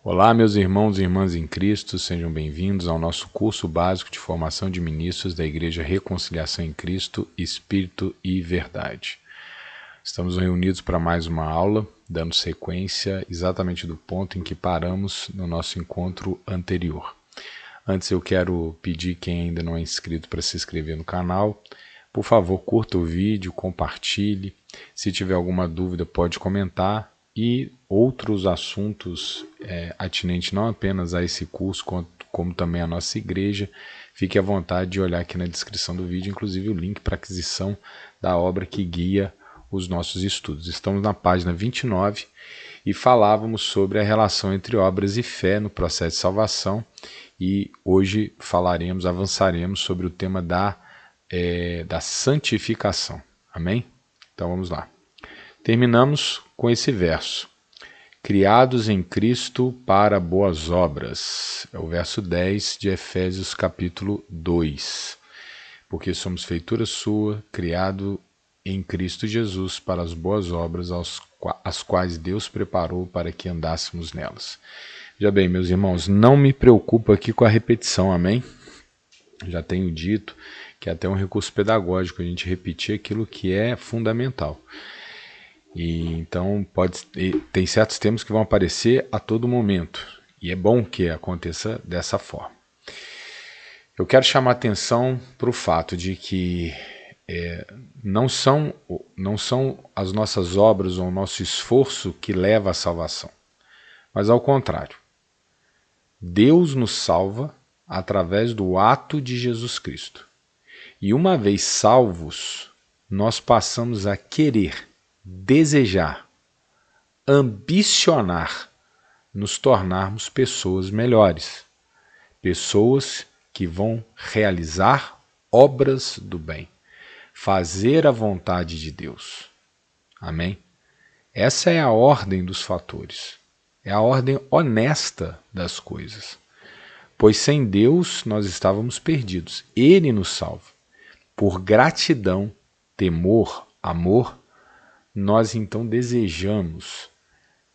Olá, meus irmãos e irmãs em Cristo, sejam bem-vindos ao nosso curso básico de formação de ministros da Igreja Reconciliação em Cristo, Espírito e Verdade. Estamos reunidos para mais uma aula, dando sequência exatamente do ponto em que paramos no nosso encontro anterior. Antes eu quero pedir quem ainda não é inscrito para se inscrever no canal. Por favor, curta o vídeo, compartilhe. Se tiver alguma dúvida, pode comentar. E outros assuntos atinentes não apenas a esse curso, como também a nossa igreja, fique à vontade de olhar aqui na descrição do vídeo, inclusive o link para aquisição da obra que guia os nossos estudos. Estamos na página 29 e falávamos sobre a relação entre obras e fé no processo de salvação, e hoje avançaremos sobre o tema da santificação. Amém? Então vamos lá. Terminamos com esse verso. Criados em Cristo para boas obras. É o verso 10 de Efésios capítulo 2. Porque somos feitura sua, criado em Cristo Jesus para as boas obras, as quais Deus preparou para que andássemos nelas. Já bem, meus irmãos, não me preocupo aqui com a repetição, amém? Já tenho dito que é até um recurso pedagógico a gente repetir aquilo que é fundamental. E então tem certos termos que vão aparecer a todo momento, e é bom que aconteça dessa forma. Eu quero chamar a atenção para o fato de que não são as nossas obras ou o nosso esforço que leva à salvação, mas ao contrário. Deus nos salva através do ato de Jesus Cristo. E uma vez salvos, nós passamos a querer, desejar, ambicionar nos tornarmos pessoas melhores, pessoas que vão realizar obras do bem, fazer a vontade de Deus. Amém? Essa é a ordem dos fatores, é a ordem honesta das coisas. Pois sem Deus nós estávamos perdidos. Ele nos salva. Por gratidão, temor, amor, nós então desejamos,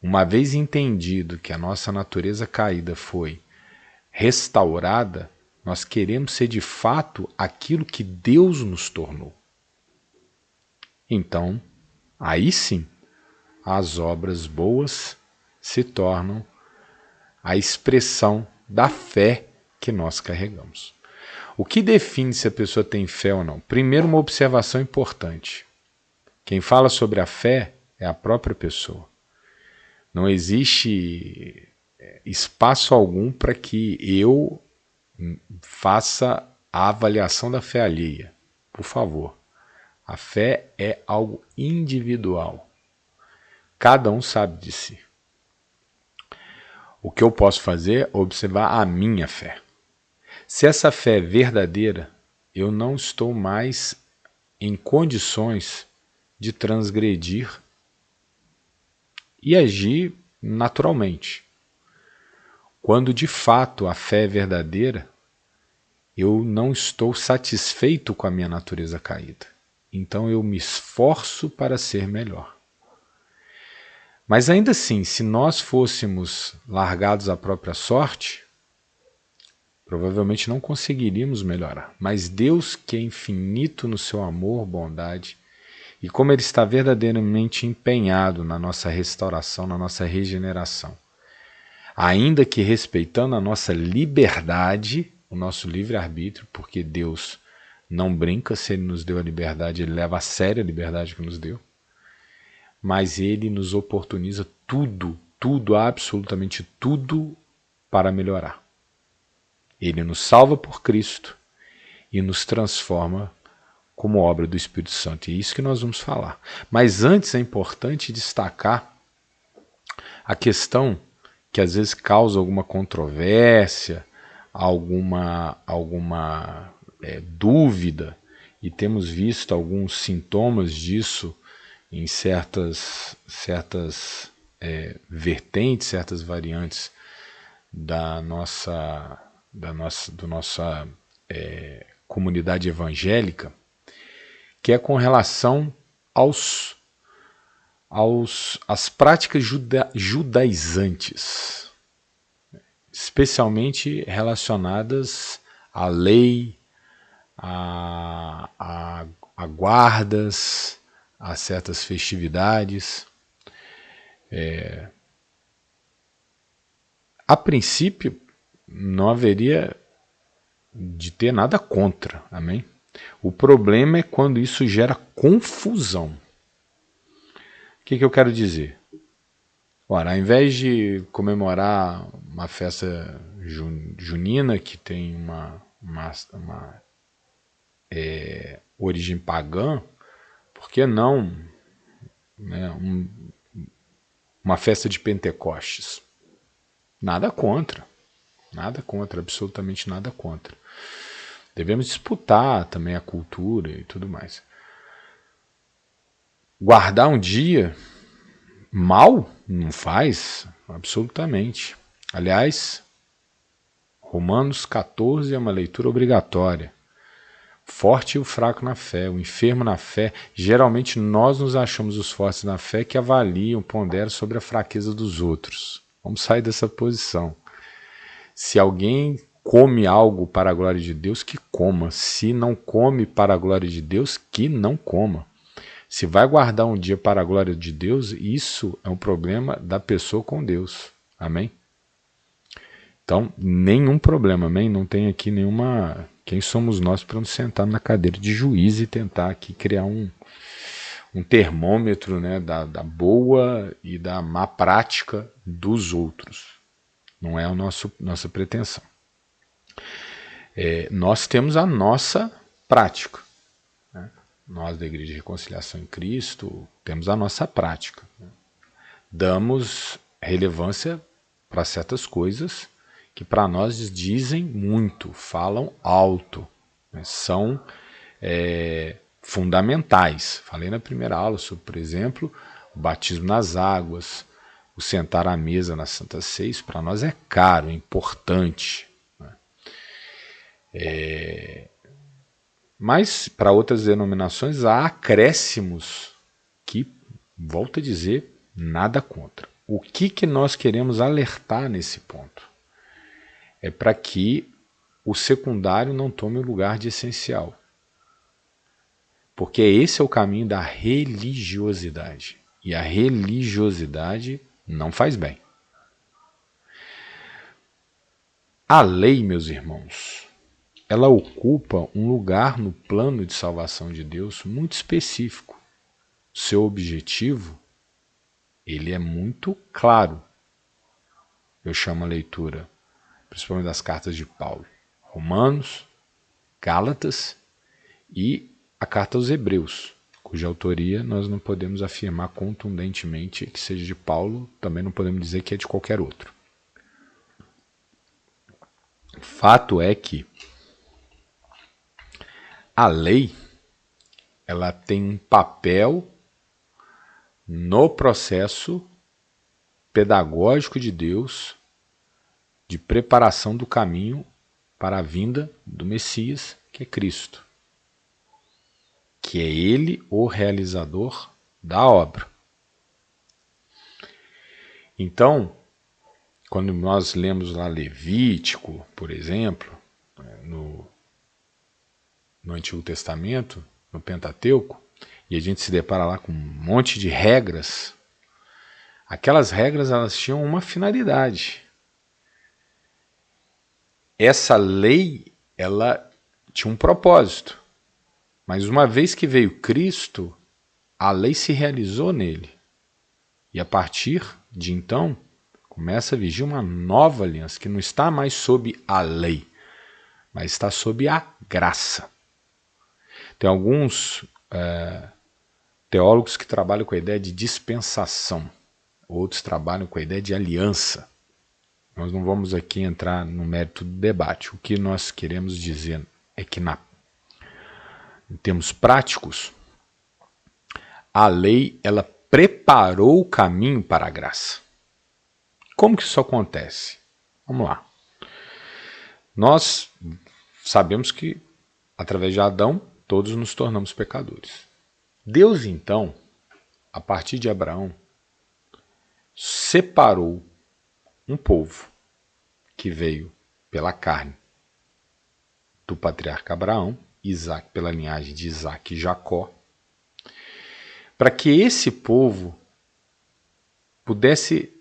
uma vez entendido que a nossa natureza caída foi restaurada, nós queremos ser de fato aquilo que Deus nos tornou. Então, aí sim, as obras boas se tornam a expressão da fé que nós carregamos. O que define se a pessoa tem fé ou não? Primeiro, uma observação importante. Quem fala sobre a fé é a própria pessoa. Não existe espaço algum para que eu faça a avaliação da fé alheia. Por favor. A fé é algo individual. Cada um sabe de si. O que eu posso fazer é observar a minha fé. Se essa fé é verdadeira, eu não estou mais em condições de transgredir e agir naturalmente. Quando de fato a fé é verdadeira, eu não estou satisfeito com a minha natureza caída. Então eu me esforço para ser melhor. Mas ainda assim, se nós fôssemos largados à própria sorte, provavelmente não conseguiríamos melhorar. Mas Deus, que é infinito no seu amor, bondade, e como Ele está verdadeiramente empenhado na nossa restauração, na nossa regeneração, ainda que respeitando a nossa liberdade, o nosso livre-arbítrio, porque Deus não brinca, se Ele nos deu a liberdade, Ele leva a sério a liberdade que nos deu, mas Ele nos oportuniza tudo, absolutamente tudo para melhorar. Ele nos salva por Cristo e nos transforma como obra do Espírito Santo. E é isso que nós vamos falar. Mas antes é importante destacar a questão que às vezes causa alguma controvérsia, alguma dúvida, e temos visto alguns sintomas disso em certas vertentes, certas variantes da nossa comunidade evangélica, que é com relação às práticas judaizantes. especialmente relacionadas à lei, a guardas, a certas festividades. A princípio, não haveria de ter nada contra, amém? O problema é quando isso gera confusão. O que eu quero dizer? Ora, ao invés de comemorar uma festa junina que tem uma origem pagã, por que não, né, uma festa de Pentecostes? Nada contra, absolutamente nada contra. Devemos disputar também a cultura e tudo mais. Guardar um dia mal não faz, absolutamente. Aliás, Romanos 14 é uma leitura obrigatória. Forte e o fraco na fé, o enfermo na fé. Geralmente nós nos achamos os fortes na fé que avaliam, ponderam sobre a fraqueza dos outros. Vamos sair dessa posição. Se alguém come algo para a glória de Deus, que coma. Se não come para a glória de Deus, que não coma. Se vai guardar um dia para a glória de Deus, isso é um problema da pessoa com Deus. Amém? Então, nenhum problema, amém? Não tem aqui nenhuma... Quem somos nós para nos sentar na cadeira de juiz e tentar aqui criar um termômetro, né, da boa e da má prática dos outros. Não é a nossa pretensão. Nós temos a nossa prática. Né? Nós da Igreja de Reconciliação em Cristo temos a nossa prática. Né? Damos relevância para certas coisas que para nós dizem muito, falam alto, né? São fundamentais. Falei na primeira aula sobre, por exemplo, o batismo nas águas, o sentar à mesa na Santa Ceia, isso para nós é caro, é importante. Né? Mas para outras denominações há acréscimos que, volto a dizer, nada contra. O que nós queremos alertar nesse ponto? É para que o secundário não tome o lugar de essencial. Porque esse é o caminho da religiosidade. E a religiosidade não faz bem. A lei, meus irmãos, ela ocupa um lugar no plano de salvação de Deus muito específico. Seu objetivo, ele é muito claro. Eu chamo a leitura, principalmente das cartas de Paulo, Romanos, Gálatas e a carta aos Hebreus, cuja autoria nós não podemos afirmar contundentemente que seja de Paulo, também não podemos dizer que é de qualquer outro. Fato é que a lei, ela tem um papel no processo pedagógico de Deus de preparação do caminho para a vinda do Messias, que é Cristo, que é Ele o realizador da obra. Então, quando nós lemos lá Levítico, por exemplo, no Antigo Testamento, no Pentateuco, e a gente se depara lá com um monte de regras, aquelas regras elas tinham uma finalidade. Essa lei, ela tinha um propósito, mas uma vez que veio Cristo, a lei se realizou nele. E a partir de então, começa a vigir uma nova aliança, que não está mais sob a lei, mas está sob a graça. Tem alguns teólogos que trabalham com a ideia de dispensação, outros trabalham com a ideia de aliança. Nós não vamos aqui entrar no mérito do debate. O que nós queremos dizer é que, em termos práticos, a lei ela preparou o caminho para a graça. Como que isso acontece? Vamos lá. Nós sabemos que, através de Adão, todos nos tornamos pecadores. Deus, então, a partir de Abraão, separou um povo que veio pela carne do patriarca Abraão, Isaac pela linhagem de Isaac e Jacó, para que esse povo pudesse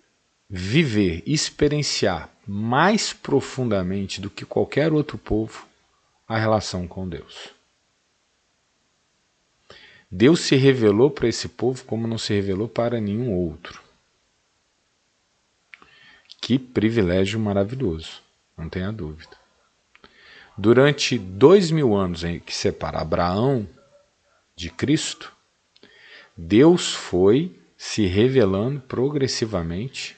viver, experienciar mais profundamente do que qualquer outro povo a relação com Deus. Deus se revelou para esse povo como não se revelou para nenhum outro. Que privilégio maravilhoso, não tenha dúvida. Durante 2000 anos que separa Abraão de Cristo, Deus foi se revelando progressivamente,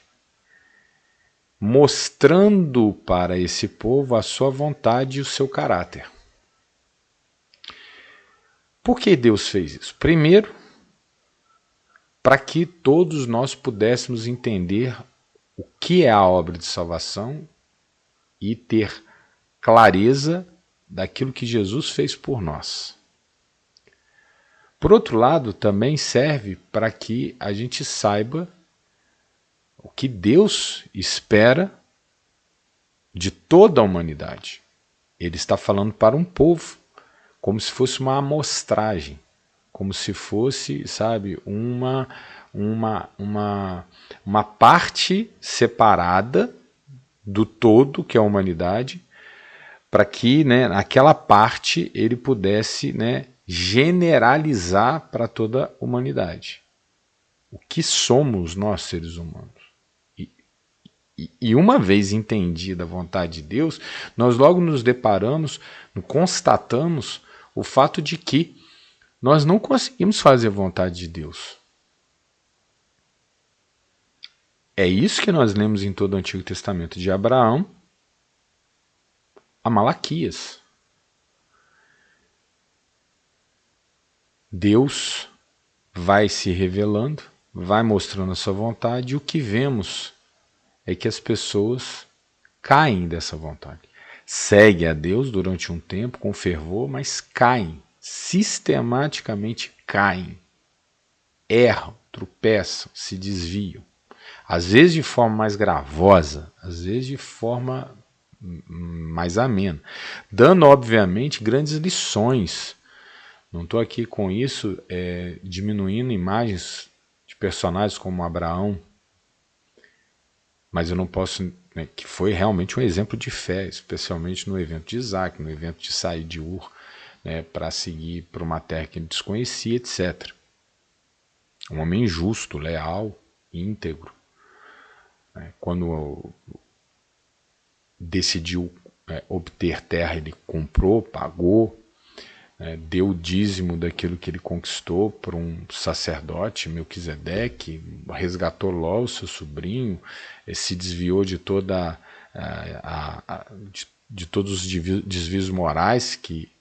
mostrando para esse povo a sua vontade e o seu caráter. Por que Deus fez isso? Primeiro, para que todos nós pudéssemos entender o que é a obra de salvação e ter clareza daquilo que Jesus fez por nós. Por outro lado, também serve para que a gente saiba o que Deus espera de toda a humanidade. Ele está falando para um povo, como se fosse uma amostragem, como se fosse, sabe, uma parte separada do todo, que é a humanidade, para que, né, naquela parte ele pudesse, né, generalizar para toda a humanidade. O que somos nós, seres humanos? E uma vez entendida a vontade de Deus, nós logo nos deparamos, constatamos o fato de que nós não conseguimos fazer a vontade de Deus. É isso que nós lemos em todo o Antigo Testamento, de Abraão a Malaquias. Deus vai se revelando, vai mostrando a sua vontade, e o que vemos é que as pessoas caem dessa vontade. Seguem a Deus durante um tempo com fervor, mas caem, sistematicamente caem, erram, tropeçam, se desviam. Às vezes de forma mais gravosa, às vezes de forma mais amena, dando obviamente grandes lições. Não estou aqui com isso diminuindo imagens de personagens como Abraão, mas eu não posso, né, que foi realmente um exemplo de fé, especialmente no evento de Isaac, no evento de sair de Ur, né, para seguir para uma terra que ele desconhecia, etc. Um homem justo, leal, íntegro. Né, quando decidiu obter terra, ele comprou, pagou, deu o dízimo daquilo que ele conquistou para um sacerdote, Melquisedeque, resgatou Ló, seu sobrinho, se desviou de de todos os desvios morais que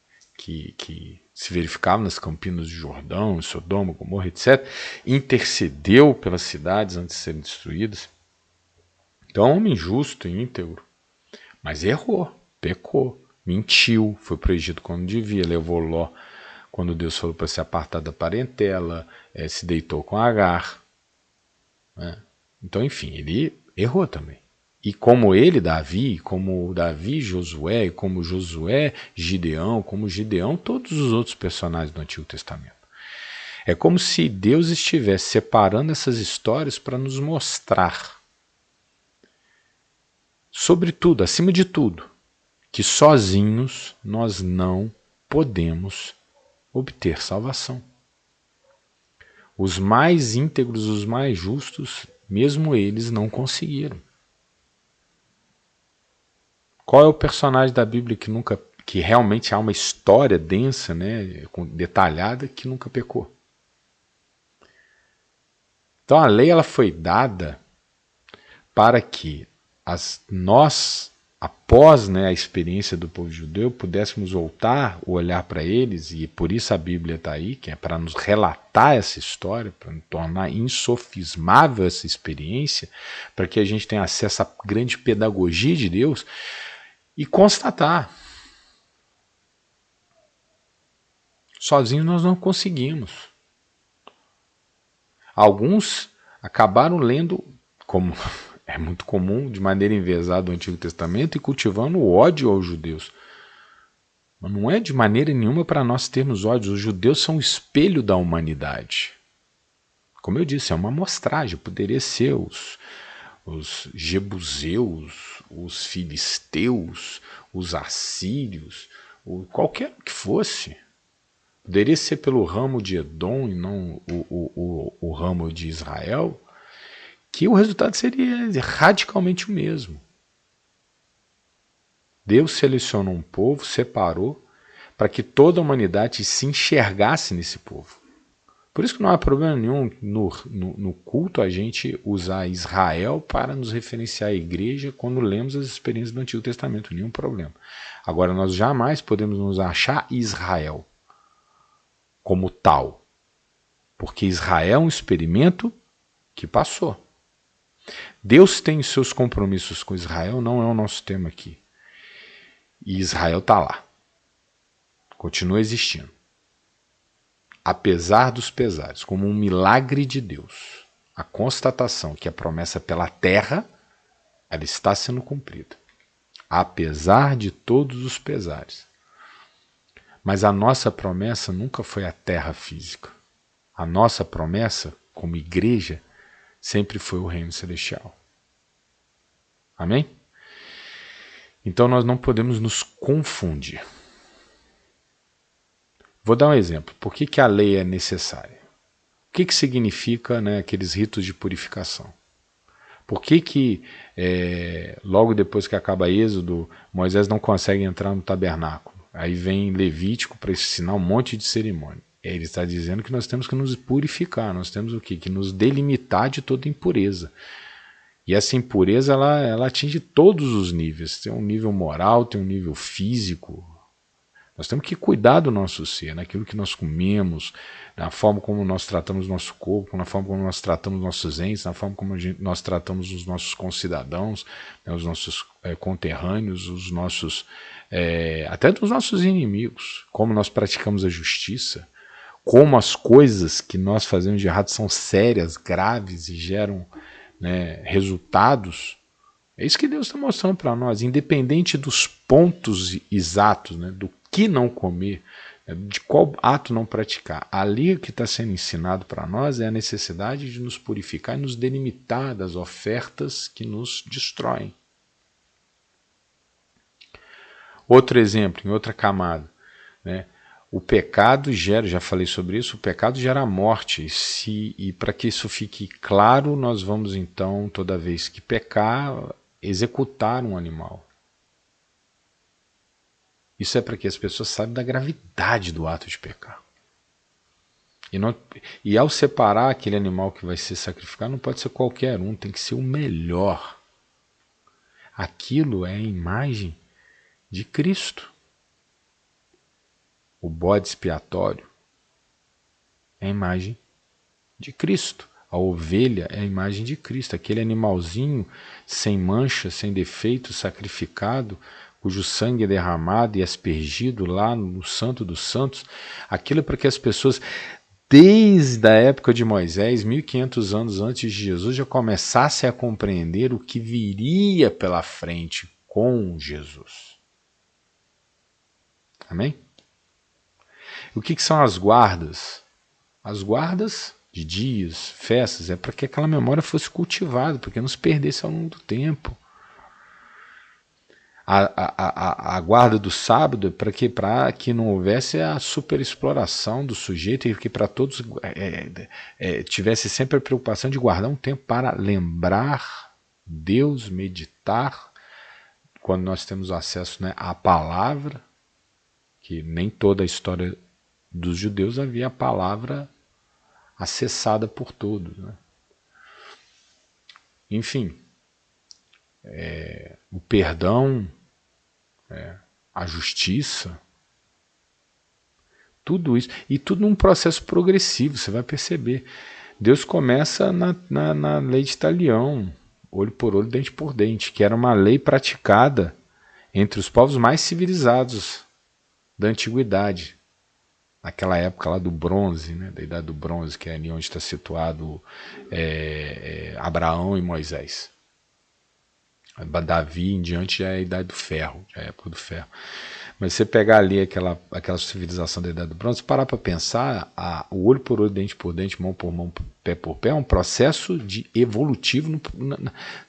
se verificavam nas Campinas de Jordão, Sodoma, Gomorra, etc. Intercedeu pelas cidades antes de serem destruídas. Então, é um homem justo e íntegro, mas errou, pecou. Mentiu, foi para o Egito quando devia, levou Ló quando Deus falou para se apartar da parentela, se deitou com Agar. Né? Então, enfim, ele errou também. E como ele, Davi, como Davi, Josué, como Josué, Gideão, como Gideão, todos os outros personagens do Antigo Testamento. É como se Deus estivesse separando essas histórias para nos mostrar, sobretudo, acima de tudo, que sozinhos nós não podemos obter salvação. Os mais íntegros, os mais justos, mesmo eles não conseguiram. Qual é o personagem da Bíblia que realmente há uma história densa, né, detalhada, que nunca pecou? Então a lei ela foi dada para que nós, após, né, a experiência do povo judeu, pudéssemos voltar o olhar para eles, e por isso a Bíblia está aí, que é para nos relatar essa história, para tornar insofismável essa experiência, para que a gente tenha acesso à grande pedagogia de Deus, e constatar. Sozinhos nós não conseguimos. Alguns acabaram lendo, como É muito comum, de maneira enviesada, o Antigo Testamento e cultivando o ódio aos judeus. Mas não é de maneira nenhuma para nós termos ódio. Os judeus são o espelho da humanidade. Como eu disse, é uma amostragem. Poderia ser os jebuseus, os filisteus, os assírios, qualquer que fosse. Poderia ser pelo ramo de Edom e não o ramo de Israel, que o resultado seria radicalmente o mesmo. Deus selecionou um povo, separou, para que toda a humanidade se enxergasse nesse povo. Por isso que não há problema nenhum no culto a gente usar Israel para nos referenciar à igreja quando lemos as experiências do Antigo Testamento, nenhum problema. Agora, nós jamais podemos nos achar Israel como tal, porque Israel é um experimento que passou. Deus tem seus compromissos com Israel, não é o nosso tema aqui. E Israel está lá, continua existindo. Apesar dos pesares, como um milagre de Deus, a constatação que a promessa pela terra, ela está sendo cumprida. Apesar de todos os pesares. Mas a nossa promessa nunca foi a terra física. A nossa promessa, como igreja, sempre foi o reino celestial. Amém? Então nós não podemos nos confundir. Vou dar um exemplo. Por que a lei é necessária? O que significa, né, aqueles ritos de purificação? Por que logo depois que acaba Êxodo, Moisés não consegue entrar no tabernáculo? Aí vem Levítico para ensinar um monte de cerimônia. Ele está dizendo que nós temos que nos purificar, nós temos o quê? Que nos delimitar de toda impureza. E essa impureza ela atinge todos os níveis. Tem um nível moral, tem um nível físico. Nós temos que cuidar do nosso ser, naquilo que nós comemos, na forma como nós tratamos o nosso corpo, na forma como nós tratamos nossos entes, na forma como nós tratamos os nossos concidadãos, né, os nossos conterrâneos, os nossos, até dos nossos inimigos, como nós praticamos a justiça, como as coisas que nós fazemos de errado são sérias, graves e geram, né, resultados. É isso que Deus está mostrando para nós, independente dos pontos exatos, né, do que não comer, de qual ato não praticar. Ali o que está sendo ensinado para nós é a necessidade de nos purificar e nos delimitar das ofertas que nos destroem. Outro exemplo, em outra camada, né? O pecado gera, já falei sobre isso, o pecado gera morte. E para que isso fique claro, nós vamos então, toda vez que pecar, executar um animal. Isso é para que as pessoas saibam da gravidade do ato de pecar. E ao separar aquele animal que vai ser sacrificado, não pode ser qualquer um, tem que ser o melhor. Aquilo é a imagem de Cristo. O bode expiatório é a imagem de Cristo. A ovelha é a imagem de Cristo. Aquele animalzinho sem mancha, sem defeito, sacrificado, cujo sangue é derramado e aspergido lá no Santo dos Santos, aquilo é para que as pessoas, desde a época de Moisés, 1500 anos antes de Jesus, já começassem a compreender o que viria pela frente com Jesus. Amém? O que são as guardas? As guardas de dias, festas, é para que aquela memória fosse cultivada, para que não se perdesse ao longo do tempo. A guarda do sábado para que não houvesse a superexploração do sujeito e que para todos tivesse sempre a preocupação de guardar um tempo para lembrar Deus, meditar, quando nós temos acesso, né, à palavra, que nem toda a história dos judeus havia a palavra acessada por todos, né? Enfim, o perdão, a justiça, tudo isso, e tudo num processo progressivo, você vai perceber. Deus começa na lei de Talião, olho por olho, dente por dente, que era uma lei praticada entre os povos mais civilizados da antiguidade, naquela época lá do bronze, né, da idade do bronze, que é ali onde está situado Abraão e Moisés. Davi em diante já é a idade do ferro, já é a época do ferro. Mas você pegar ali aquela civilização da idade do bronze, parar para pensar, o olho por olho, dente por dente, mão por mão, pé por pé, é um processo evolutivo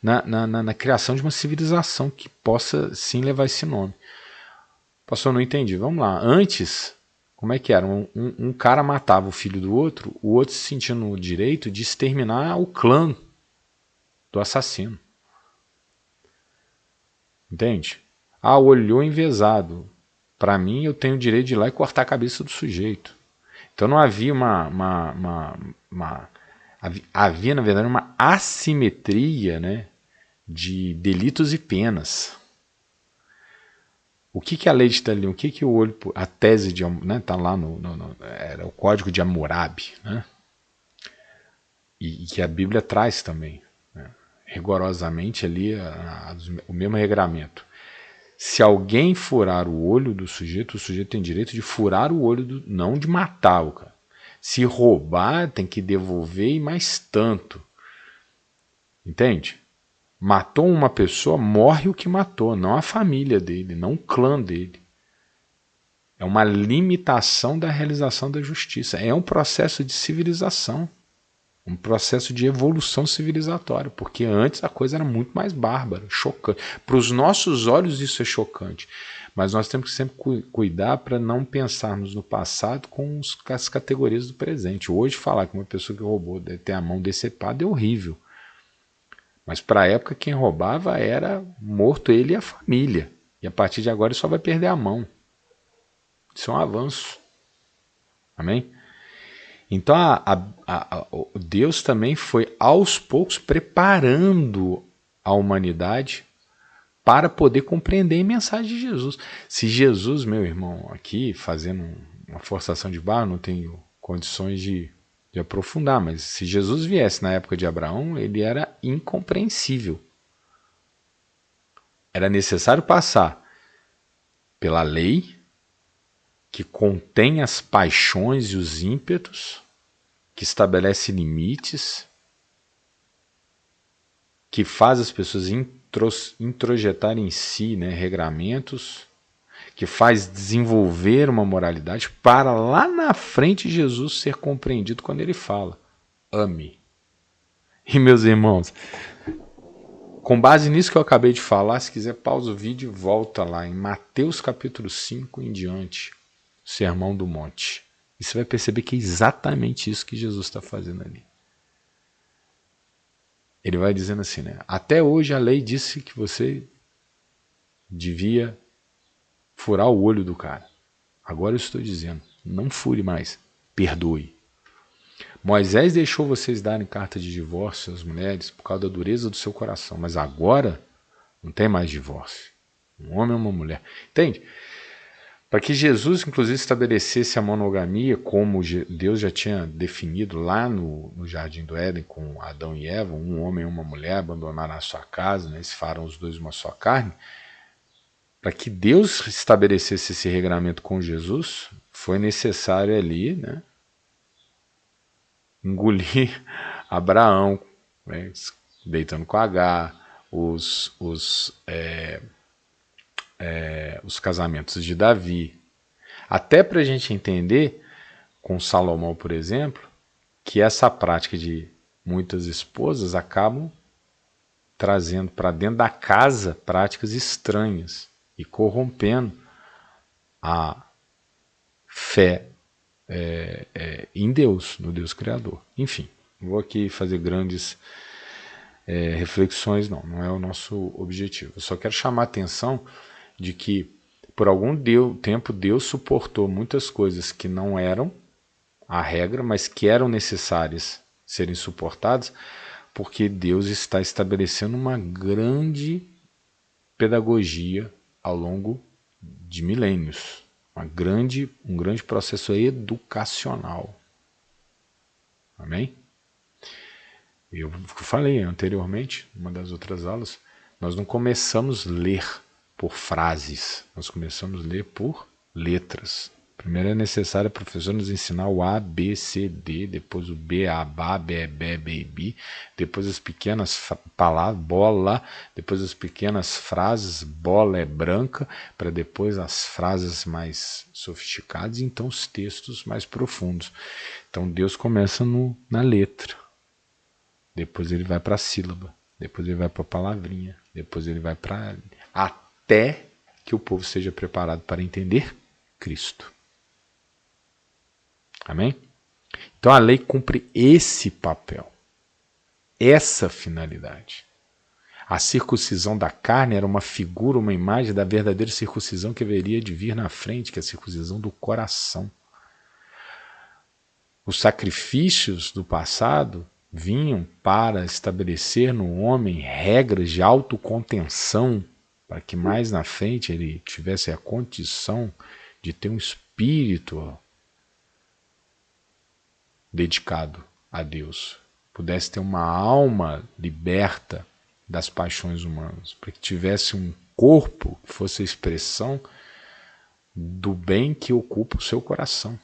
na criação de uma civilização que possa sim levar esse nome. Pastor, não entendi. Vamos lá. Antes, como é que era? Um cara matava o filho do outro, o outro se sentindo no direito de exterminar o clã do assassino. Entende? Olhou envezado. Para mim, eu tenho o direito de ir lá e cortar a cabeça do sujeito. Então não havia havia, na verdade, uma assimetria, né, de delitos e penas. O que a lei de Stalin, o que o olho, a tese de, né, tá lá era o código de Hammurabi, né, e que a Bíblia traz também, né, rigorosamente ali o mesmo regramento. Se alguém furar o olho do sujeito, o sujeito tem direito de furar o olho, não de matar o cara. Se roubar, tem que devolver e mais tanto. Entende? Matou uma pessoa, morre o que matou, não a família dele, não o clã dele. É uma limitação da realização da justiça. É um processo de civilização. Um processo de evolução civilizatória, porque antes a coisa era muito mais bárbara, chocante. Para os nossos olhos isso é chocante, mas nós temos que sempre cuidar para não pensarmos no passado com as categorias do presente. Hoje falar que uma pessoa que roubou deve ter a mão decepada é horrível, mas para a época quem roubava era morto ele e a família, e a partir de agora ele só vai perder a mão. Isso é um avanço. Amém? Então Deus também foi aos poucos preparando a humanidade para poder compreender a mensagem de Jesus. Se Jesus, meu irmão, aqui fazendo uma forçação de barra, não tenho condições de aprofundar, mas se Jesus viesse na época de Abraão, ele era incompreensível. Era necessário passar pela lei, que contém as paixões e os ímpetos, que estabelece limites, que faz as pessoas introjetarem em si, né, regramentos, que faz desenvolver uma moralidade para lá na frente Jesus ser compreendido quando ele fala: ame. E meus irmãos, com base nisso que eu acabei de falar, se quiser pausa o vídeo e volta lá em Mateus capítulo 5 em diante, Sermão do Monte. E você vai perceber que é exatamente isso que Jesus está fazendo ali. Ele vai dizendo assim, né? Até hoje a lei disse que você devia furar o olho do cara. Agora eu estou dizendo, não fure mais, perdoe. Moisés deixou vocês darem carta de divórcio às mulheres por causa da dureza do seu coração, mas agora não tem mais divórcio. Um homem ou uma mulher. Entende? Para que Jesus, inclusive, estabelecesse a monogamia, como Deus já tinha definido lá no Jardim do Éden, com Adão e Eva, um homem e uma mulher abandonaram a sua casa, né, se farão os dois uma só carne. Para que Deus estabelecesse esse regramento com Jesus, foi necessário ali, né, engolir Abraão, né, deitando com Agar, os casamentos de Davi. Até para a gente entender, com Salomão, por exemplo, que essa prática de muitas esposas acabam trazendo para dentro da casa práticas estranhas e corrompendo a fé em Deus, no Deus Criador. Enfim, não vou aqui fazer grandes reflexões, não é o nosso objetivo. Eu só quero chamar a atenção de que por algum tempo Deus suportou muitas coisas que não eram a regra, mas que eram necessárias serem suportadas, porque Deus está estabelecendo uma grande pedagogia ao longo de milênios, um grande processo educacional. Amém? Eu falei anteriormente, numa das outras aulas, nós não começamos a ler por frases, nós começamos a ler por letras. Primeiro é necessário o professor nos ensinar o A, B, C, D, depois o B, A, Bá, B, B, B, B, depois as pequenas palavras, bola, depois as pequenas frases, bola é branca, para depois as frases mais sofisticadas e então os textos mais profundos. Então Deus começa na letra, depois ele vai para a sílaba, depois ele vai para a palavrinha, depois ele vai para... até que o povo seja preparado para entender Cristo. Amém? Então a lei cumpre esse papel, essa finalidade. A circuncisão da carne era uma figura, uma imagem da verdadeira circuncisão que haveria de vir na frente, que é a circuncisão do coração. Os sacrifícios do passado vinham para estabelecer no homem regras de autocontenção, para que mais na frente ele tivesse a condição de ter um espírito dedicado a Deus, pudesse ter uma alma liberta das paixões humanas, para que tivesse um corpo que fosse a expressão do bem que ocupa o seu coração.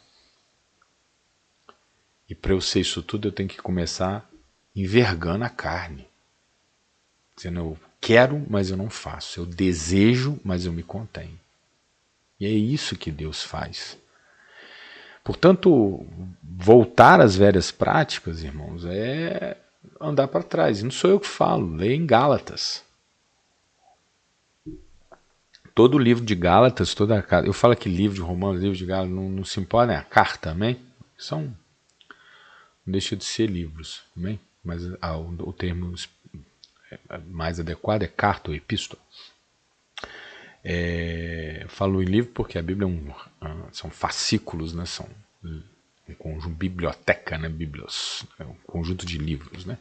E para eu ser isso tudo, eu tenho que começar envergando a carne, dizendo: eu quero, mas eu não faço, eu desejo, mas eu me contenho. E é isso que Deus faz. Portanto, voltar às velhas práticas, irmãos, é andar para trás. E não sou eu que falo, leia em Gálatas. Todo o livro de Gálatas, eu falo aqui livro de Romanos, livro de Gálatas, não se importa, é a carta, amém? Não deixa de ser livros, amém? Mas o termo mais adequado é carta ou epístola. Falo em livro porque a Bíblia são fascículos, né? São um conjunto, biblioteca, né? Bíblios, um conjunto de livros, né?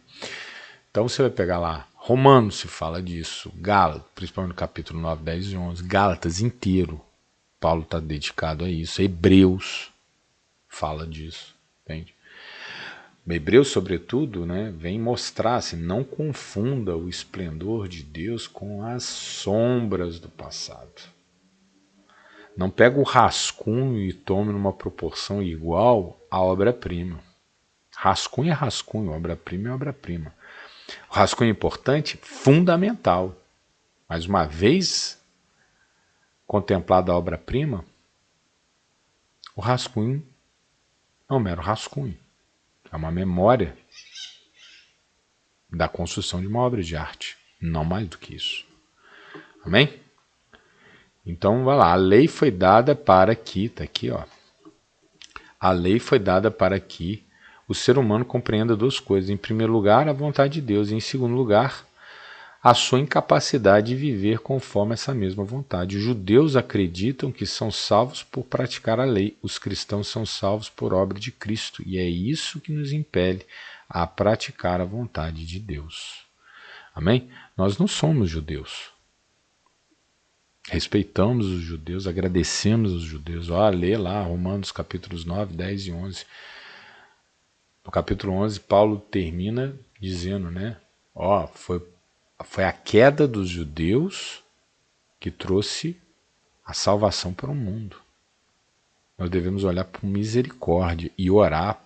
Então você vai pegar lá, Romanos se fala disso, Gálatas, principalmente no capítulo 9, 10 e 11, Gálatas inteiro, Paulo está dedicado a isso, Hebreus fala disso, entende? Hebreus, sobretudo, né, vem mostrar, assim, não confunda o esplendor de Deus com as sombras do passado. Não pega o rascunho e tome numa proporção igual à obra-prima. Rascunho é rascunho, obra-prima é obra-prima. O rascunho é importante, fundamental. Mas uma vez contemplada a obra-prima, o rascunho é um mero rascunho. É uma memória da construção de uma obra de arte. Não mais do que isso. Amém? Então, vai lá. A lei foi dada para que... Está aqui, ó. A lei foi dada para que o ser humano compreenda duas coisas. Em primeiro lugar, a vontade de Deus. E em segundo lugar, a sua incapacidade de viver conforme essa mesma vontade. Os judeus acreditam que são salvos por praticar a lei. Os cristãos são salvos por obra de Cristo. E é isso que nos impele a praticar a vontade de Deus. Amém? Nós não somos judeus. Respeitamos os judeus, agradecemos os judeus. Lê lá Romanos capítulos 9, 10 e 11. No capítulo 11, Paulo termina dizendo, né? Foi a queda dos judeus que trouxe a salvação para o mundo. Nós devemos olhar por misericórdia e orar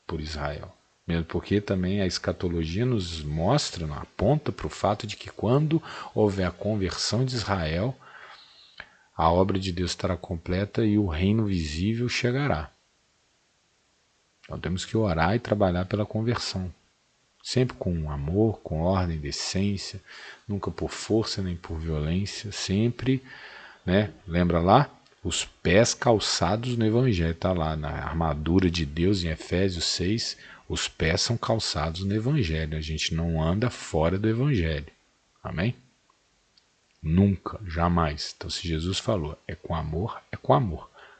por Israel. Mesmo porque também a escatologia nos mostra, aponta para o fato de que quando houver a conversão de Israel, a obra de Deus estará completa e o reino visível chegará. Então temos que orar e trabalhar pela conversão. Sempre com amor, com ordem, decência, nunca por força nem por violência, sempre, né? Lembra lá? Os pés calçados no Evangelho, está lá na armadura de Deus em Efésios 6, os pés são calçados no Evangelho, a gente não anda fora do Evangelho, amém? Nunca, jamais. Então se Jesus falou, é com amor,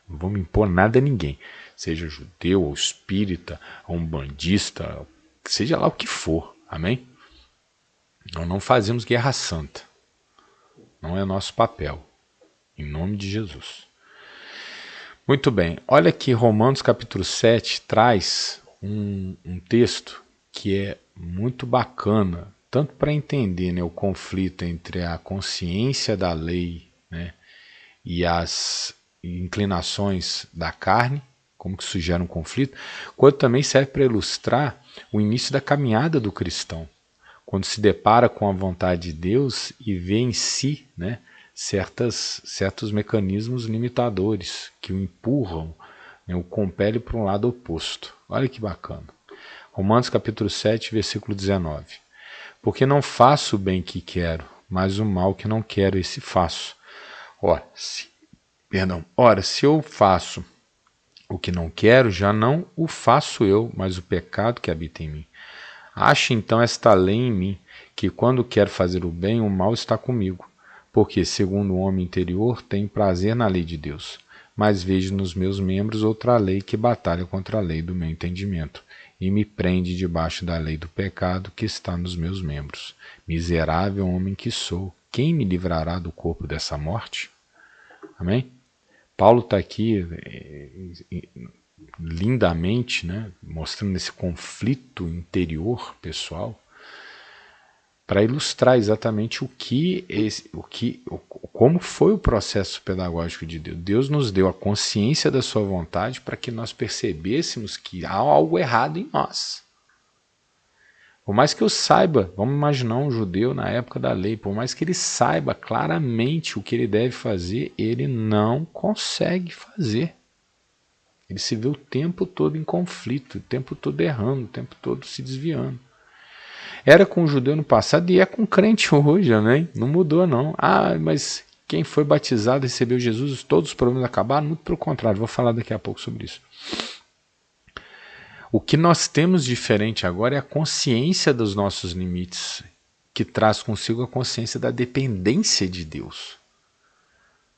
não vamos impor nada a ninguém, seja judeu ou espírita, ou umbandista, seja lá o que for, amém? Nós não fazemos guerra santa, não é nosso papel, em nome de Jesus. Muito bem, olha aqui Romanos capítulo 7 traz um texto que é muito bacana, tanto para entender, né, o conflito entre a consciência da lei, né, e inclinações da carne, como que isso gera um conflito, quanto também serve para ilustrar o início da caminhada do cristão, quando se depara com a vontade de Deus e vê em si, né, certos mecanismos limitadores que o empurram, né, o compelem para um lado oposto. Olha que bacana. Romanos capítulo 7, versículo 19. Porque não faço o bem que quero, mas o mal que não quero, esse faço. Ora, se eu faço o que não quero, já não o faço eu, mas o pecado que habita em mim. Ache então esta lei em mim, que quando quero fazer o bem, o mal está comigo. Porque, segundo o homem interior, tenho prazer na lei de Deus, mas vejo nos meus membros outra lei que batalha contra a lei do meu entendimento, e me prende debaixo da lei do pecado que está nos meus membros. Miserável homem que sou, quem me livrará do corpo dessa morte? Amém? Paulo está aqui lindamente, né, mostrando esse conflito interior pessoal, para ilustrar exatamente como foi o processo pedagógico de Deus. Deus nos deu a consciência da sua vontade para que nós percebêssemos que há algo errado em nós. Por mais que eu saiba, vamos imaginar um judeu na época da lei, por mais que ele saiba claramente o que ele deve fazer, ele não consegue fazer. Ele se vê o tempo todo em conflito, o tempo todo errando, o tempo todo se desviando. Era com o judeu no passado e é com o crente hoje, amém? Não mudou não. Mas quem foi batizado, recebeu Jesus, todos os problemas acabaram? Muito pelo contrário, vou falar daqui a pouco sobre isso. O que nós temos diferente agora é a consciência dos nossos limites, que traz consigo a consciência da dependência de Deus.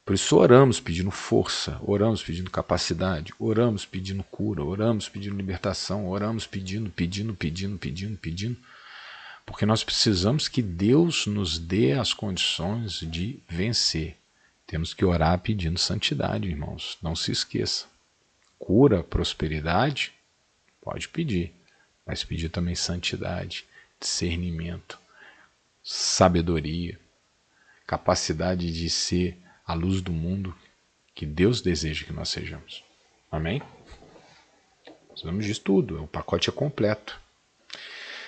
Por isso oramos pedindo força, oramos pedindo capacidade, oramos pedindo cura, oramos pedindo libertação, oramos pedindo, porque nós precisamos que Deus nos dê as condições de vencer. Temos que orar pedindo santidade, irmãos, não se esqueça. Cura, prosperidade, pode pedir, mas pedir também santidade, discernimento, sabedoria, capacidade de ser a luz do mundo que Deus deseja que nós sejamos. Amém? Precisamos disso tudo, o pacote é completo.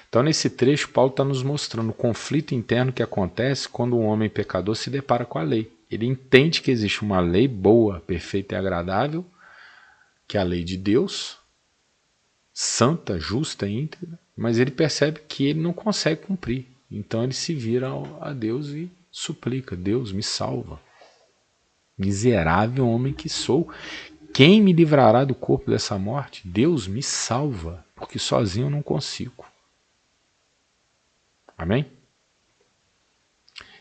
Então, nesse trecho, Paulo está nos mostrando o conflito interno que acontece quando um homem pecador se depara com a lei. Ele entende que existe uma lei boa, perfeita e agradável, que é a lei de Deus, santa, justa e íntegra, mas ele percebe que ele não consegue cumprir. Então ele se vira a Deus e suplica: Deus, me salva. Miserável homem que sou, quem me livrará do corpo dessa morte? Deus, me salva, porque sozinho eu não consigo. Amém?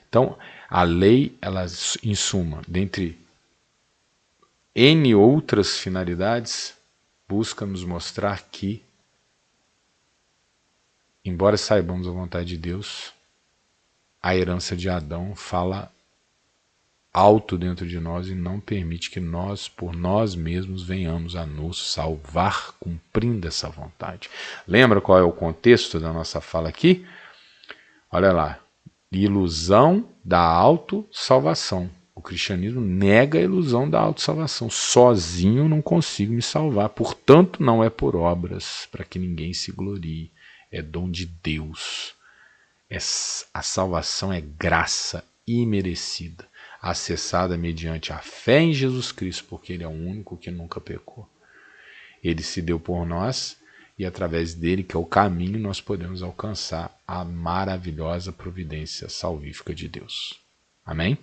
Então, a lei, ela, em suma, dentre N outras finalidades, busca nos mostrar que, embora saibamos a vontade de Deus, a herança de Adão fala alto dentro de nós e não permite que nós, por nós mesmos, venhamos a nos salvar cumprindo essa vontade. Lembra qual é o contexto da nossa fala aqui? Olha lá, ilusão da autossalvação. O cristianismo nega a ilusão da autossalvação. Sozinho não consigo me salvar, portanto não é por obras, para que ninguém se glorie. É dom de Deus. A salvação é graça imerecida, acessada mediante a fé em Jesus Cristo, porque Ele é o único que nunca pecou. Ele se deu por nós e através dele, que é o caminho, nós podemos alcançar a maravilhosa providência salvífica de Deus. Amém?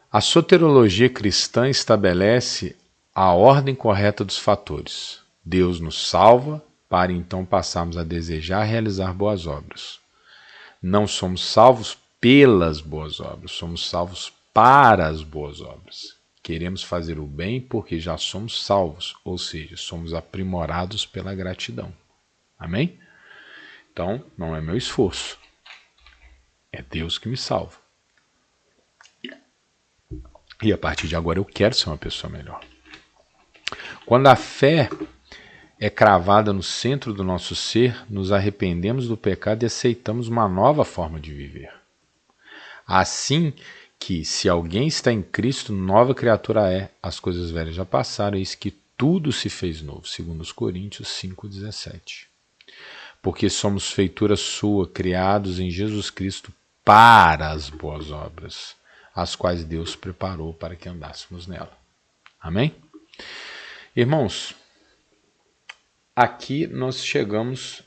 A soteriologia cristã estabelece a ordem correta dos fatores. Deus nos salva para então passarmos a desejar realizar boas obras. Não somos salvos pelas boas obras, somos salvos para as boas obras. Queremos fazer o bem porque já somos salvos, ou seja, somos aprimorados pela gratidão. Amém? Então, não é meu esforço, é Deus que me salva. E a partir de agora eu quero ser uma pessoa melhor. Quando a fé é cravada no centro do nosso ser, nos arrependemos do pecado e aceitamos uma nova forma de viver. Assim que se alguém está em Cristo, nova criatura é, as coisas velhas já passaram, eis que tudo se fez novo, segundo os Coríntios 5,17. Porque somos feitura sua, criados em Jesus Cristo para as boas obras, as quais Deus preparou para que andássemos nela. Amém? Irmãos, aqui nós chegamos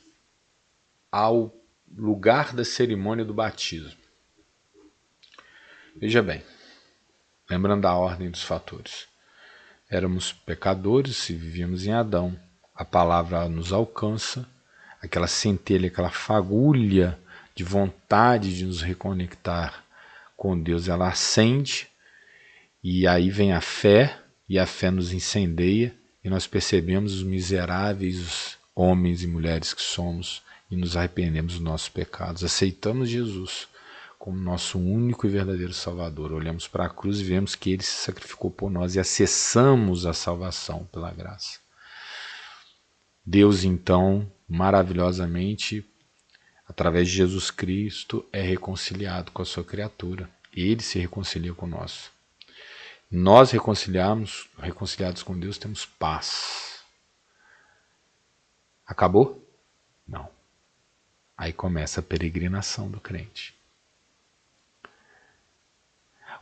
ao lugar da cerimônia do batismo. Veja bem, lembrando da ordem dos fatores. Éramos pecadores e vivíamos em Adão. A palavra nos alcança, aquela centelha, aquela fagulha de vontade de nos reconectar com Deus, ela acende, e aí vem a fé, e a fé nos incendeia, e nós percebemos os miseráveis homens e mulheres que somos, e nos arrependemos dos nossos pecados. Aceitamos Jesus como nosso único e verdadeiro Salvador. Olhamos para a cruz e vemos que Ele se sacrificou por nós e acessamos a salvação pela graça. Deus, então, maravilhosamente, através de Jesus Cristo, é reconciliado com a sua criatura. Ele se reconcilia conosco. Nós reconciliados com Deus, temos paz. Acabou? Não. Aí começa a peregrinação do crente.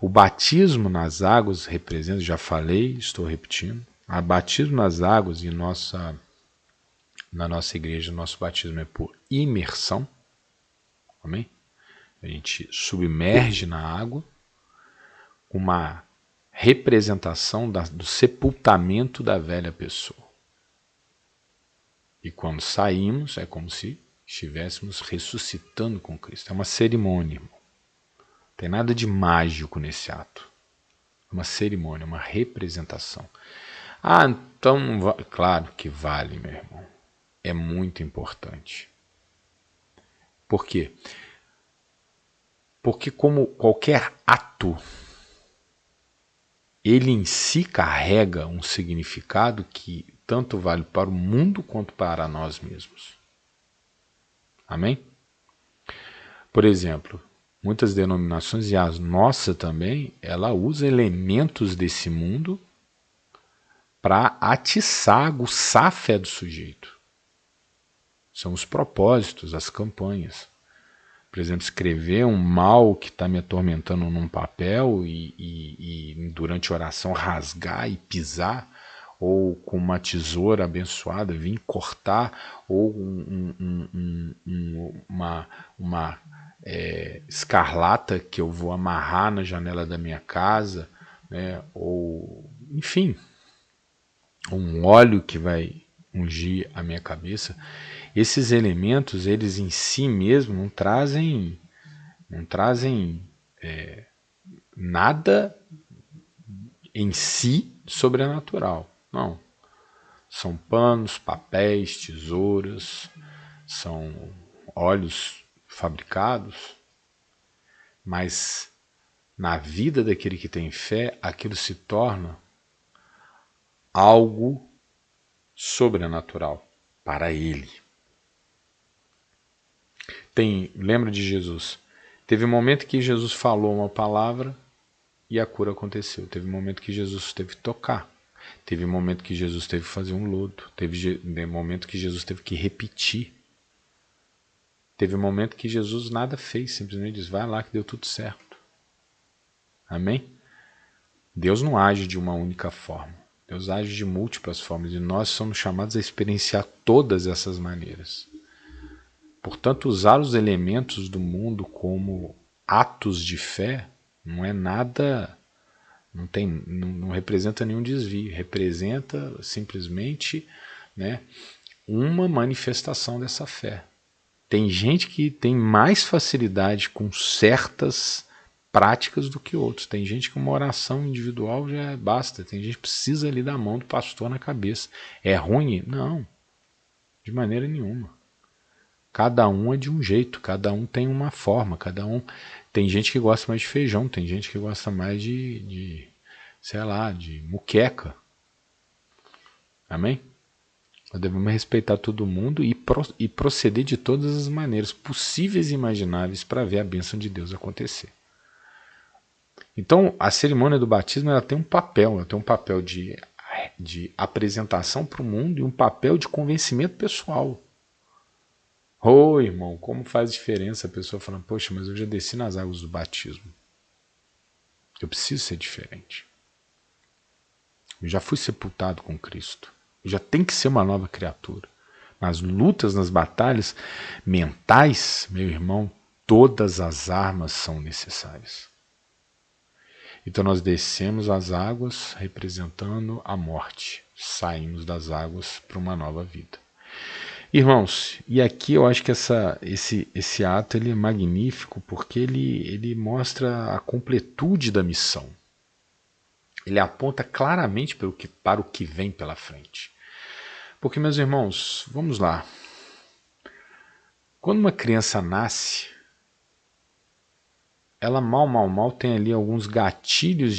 O batismo nas águas representa, já falei, estou repetindo, o batismo nas águas e na nossa igreja, nosso batismo é por imersão. Amém? A gente submerge na água, uma representação do sepultamento da velha pessoa. E quando saímos, é como se estivéssemos ressuscitando com Cristo. É uma cerimônia, irmão. Não tem nada de mágico nesse ato. É uma cerimônia, uma representação. Ah, então, claro que vale, meu irmão. É muito importante. Por quê? Porque como qualquer ato, ele em si carrega um significado que tanto vale para o mundo quanto para nós mesmos. Amém? Por exemplo, muitas denominações, e a nossa também, ela usa elementos desse mundo para atiçar, aguçar a fé do sujeito. São os propósitos, as campanhas. Por exemplo, escrever um mal que está me atormentando num papel e durante a oração rasgar e pisar, ou com uma tesoura abençoada vir cortar, ou uma escarlata que eu vou amarrar na janela da minha casa, né? Ou, enfim, um óleo que vai ungir a minha cabeça. Esses elementos, eles em si mesmos não trazem nada em si sobrenatural. Não. São panos, papéis, tesouras, são óleos fabricados, mas na vida daquele que tem fé, aquilo se torna algo sobrenatural para ele. Lembra de Jesus? Teve um momento que Jesus falou uma palavra e a cura aconteceu. Teve um momento que Jesus teve que tocar. Teve um momento que Jesus teve que fazer um lodo. Teve um momento que Jesus teve que repetir. Teve um momento que Jesus nada fez, simplesmente disse, vai lá que deu tudo certo. Amém? Deus não age de uma única forma. Deus age de múltiplas formas e nós somos chamados a experienciar todas essas maneiras. Portanto, usar os elementos do mundo como atos de fé não é nada, não representa nenhum desvio, representa simplesmente, né, uma manifestação dessa fé. Tem gente que tem mais facilidade com certas práticas do que outros. Tem gente que uma oração individual já basta. Tem gente que precisa ali da mão do pastor na cabeça. É ruim? Não, de maneira nenhuma. Cada um é de um jeito, cada um tem uma forma, cada um... Tem gente que gosta mais de feijão, tem gente que gosta mais de muqueca. Amém? Nós devemos respeitar todo mundo e proceder de todas as maneiras possíveis e imagináveis para ver a bênção de Deus acontecer. Então, a cerimônia do batismo ela tem um papel de apresentação para o mundo e um papel de convencimento pessoal. Ô, irmão, como faz diferença a pessoa falando, poxa, mas eu já desci nas águas do batismo. Eu preciso ser diferente. Eu já fui sepultado com Cristo. Eu já tenho que ser uma nova criatura. Nas lutas, nas batalhas mentais, meu irmão, todas as armas são necessárias. Então nós descemos as águas representando a morte. Saímos das águas para uma nova vida. Irmãos, e aqui eu acho que esse ato ele é magnífico porque ele mostra a completude da missão. Ele aponta claramente para o que vem pela frente. Porque, meus irmãos, vamos lá. Quando uma criança nasce, ela mal tem ali alguns gatilhos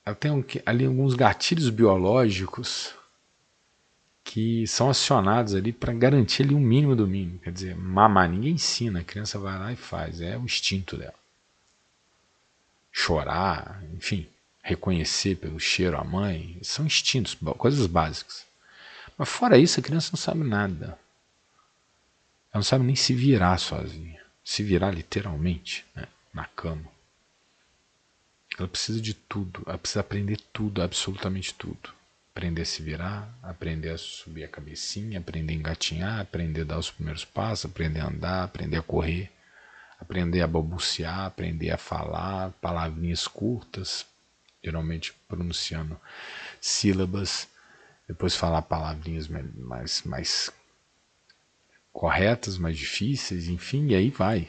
ela tem ali alguns gatilhos biológicos que são acionados ali para garantir ali o mínimo do mínimo. Quer dizer, mamar ninguém ensina, a criança vai lá e faz, é o instinto dela. Chorar, enfim, reconhecer pelo cheiro a mãe, são instintos, coisas básicas. Mas fora isso, a criança não sabe nada. Ela não sabe nem se virar sozinha, se virar literalmente, né, na cama. Ela precisa de tudo, ela precisa aprender tudo, absolutamente tudo. Aprender a se virar, aprender a subir a cabecinha, aprender a engatinhar, aprender a dar os primeiros passos, aprender a andar, aprender a correr, aprender a balbuciar, aprender a falar palavrinhas curtas, geralmente pronunciando sílabas, depois falar palavrinhas mais corretas, mais difíceis, enfim, e aí vai.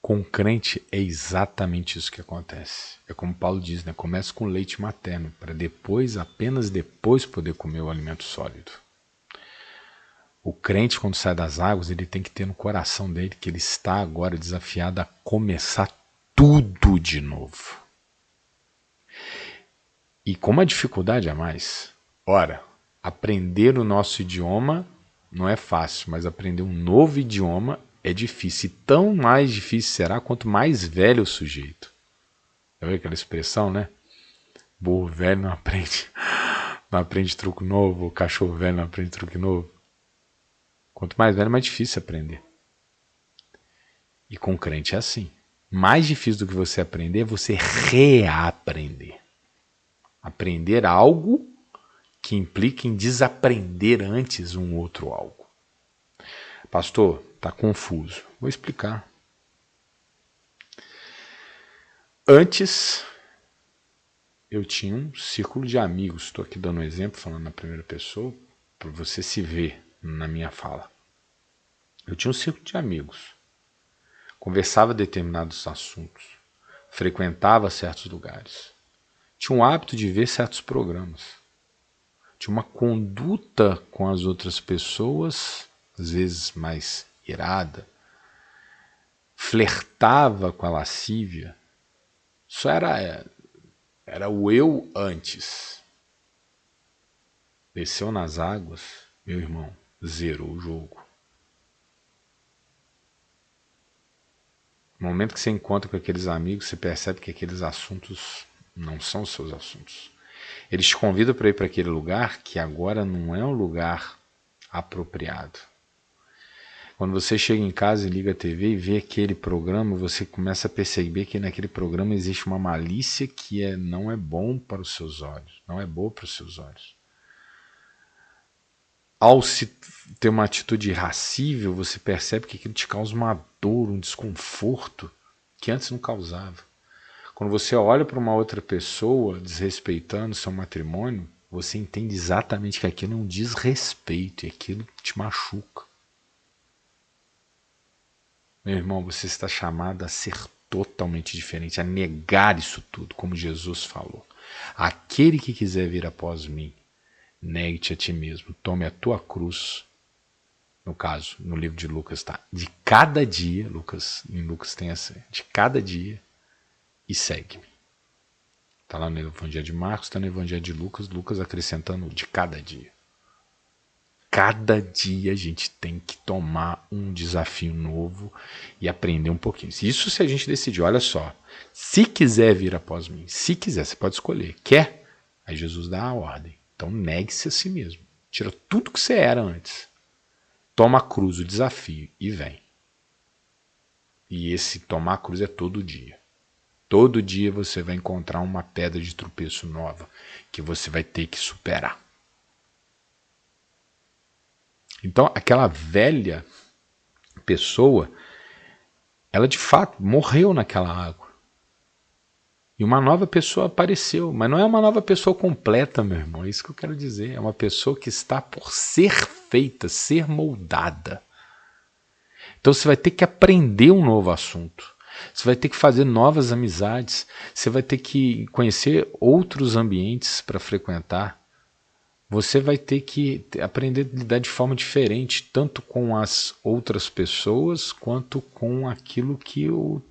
Com o crente é exatamente isso que acontece. É como Paulo diz, né? Começa com leite materno, para depois, apenas depois, poder comer o alimento sólido. O crente, quando sai das águas, ele tem que ter no coração dele que ele está agora desafiado a começar tudo de novo. E com uma dificuldade a mais. Ora, aprender o nosso idioma não é fácil, mas aprender um novo idioma é difícil. E tão mais difícil será quanto mais velho o sujeito. Já viu aquela expressão, né? Burro velho não aprende truque novo, cachorro velho não aprende truque novo. Quanto mais velho, mais difícil aprender. E com crente é assim. Mais difícil do que você aprender é você reaprender. Aprender algo que implica em desaprender antes um outro algo. Pastor, está confuso. Vou explicar. Antes, eu tinha um círculo de amigos. Estou aqui dando um exemplo, falando na primeira pessoa, para você se ver na minha fala. Eu tinha um círculo de amigos. Conversava determinados assuntos. Frequentava certos lugares. Tinha um hábito de ver certos programas. Tinha uma conduta com as outras pessoas, às vezes mais irada. Flertava com a lascívia. Isso era o eu antes. Desceu nas águas, meu irmão, zerou o jogo. No momento que você encontra com aqueles amigos, você percebe que aqueles assuntos não são os seus assuntos. Eles te convidam para ir para aquele lugar que agora não é um lugar apropriado. Quando você chega em casa e liga a TV e vê aquele programa, você começa a perceber que naquele programa existe uma malícia que não é bom para os seus olhos, não é boa para os seus olhos. Ao se ter uma atitude irracível, você percebe que aquilo te causa uma dor, um desconforto que antes não causava. Quando você olha para uma outra pessoa desrespeitando seu matrimônio, você entende exatamente que aquilo é um desrespeito e aquilo te machuca. Meu irmão, você está chamado a ser totalmente diferente, a negar isso tudo, como Jesus falou. Aquele que quiser vir após mim, negue-te a ti mesmo, tome a tua cruz. No caso, no livro de Lucas está, de cada dia, em Lucas tem essa, de cada dia, e segue-me. Está lá no Evangelho de Marcos, está no Evangelho de Lucas, Lucas acrescentando de cada dia. cada dia a gente tem que tomar um desafio novo e aprender um pouquinho. Isso se a gente decidir, olha só, se quiser vir após mim, se quiser, você pode escolher. Quer? Aí Jesus dá a ordem. Então negue-se a si mesmo. Tira tudo que você era antes. Toma a cruz, o desafio, e vem. E esse tomar a cruz é todo dia. Todo dia você vai encontrar uma pedra de tropeço nova que você vai ter que superar. Então, aquela velha pessoa, ela de fato morreu naquela água. E uma nova pessoa apareceu. Mas não é uma nova pessoa completa, meu irmão. É isso que eu quero dizer. É uma pessoa que está por ser feita, ser moldada. Então você vai ter que aprender um novo assunto. Você vai ter que fazer novas amizades. Você vai ter que conhecer outros ambientes para frequentar. Você vai ter que aprender a lidar de forma diferente, tanto com as outras pessoas, quanto com aquilo que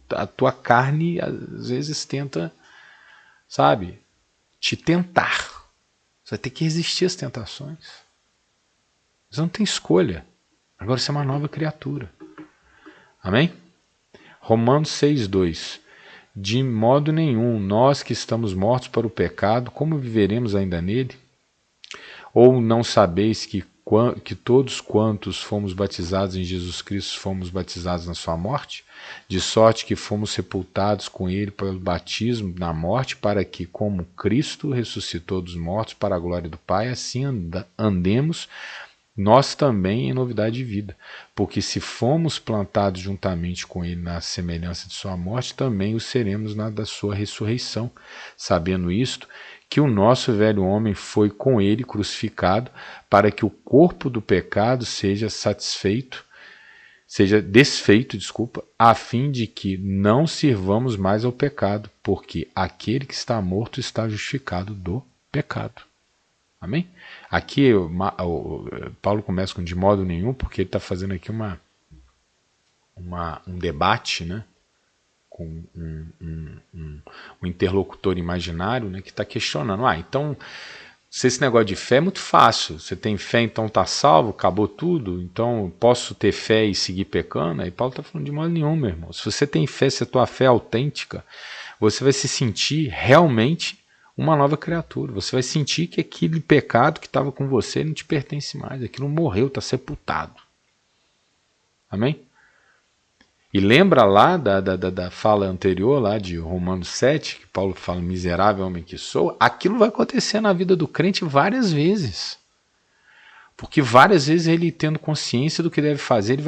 a tua carne às vezes tenta, sabe, te tentar. Você vai ter que resistir às tentações. Você não tem escolha. Agora você é uma nova criatura. Amém? Romanos 6,2. De modo nenhum, nós que estamos mortos para o pecado, como viveremos ainda nele? Ou não sabeis que todos quantos fomos batizados em Jesus Cristo fomos batizados na sua morte? De sorte que fomos sepultados com ele pelo batismo na morte, para que, como Cristo ressuscitou dos mortos para a glória do Pai, assim andemos nós também em novidade de vida. Porque se fomos plantados juntamente com ele na semelhança de sua morte, também o seremos na da sua ressurreição. Sabendo isto, que o nosso velho homem foi com ele crucificado, para que o corpo do pecado seja desfeito, a fim de que não sirvamos mais ao pecado, porque aquele que está morto está justificado do pecado. Amém? Aqui Paulo começa com de modo nenhum, porque ele está fazendo aqui um debate, né, com um interlocutor imaginário, né, que está questionando. Então, se esse negócio de fé é muito fácil, você tem fé, então está salvo, acabou tudo, então posso ter fé e seguir pecando? Aí Paulo está falando de modo nenhum, meu irmão. Se você tem fé, se a tua fé é autêntica, você vai se sentir realmente uma nova criatura. Você vai sentir que aquele pecado que estava com você não te pertence mais. Aquilo morreu, está sepultado. Amém? E lembra lá da fala anterior, lá de Romanos 7, que Paulo fala, miserável homem que sou? Aquilo vai acontecer na vida do crente várias vezes. Porque várias vezes ele, tendo consciência do que deve fazer, ele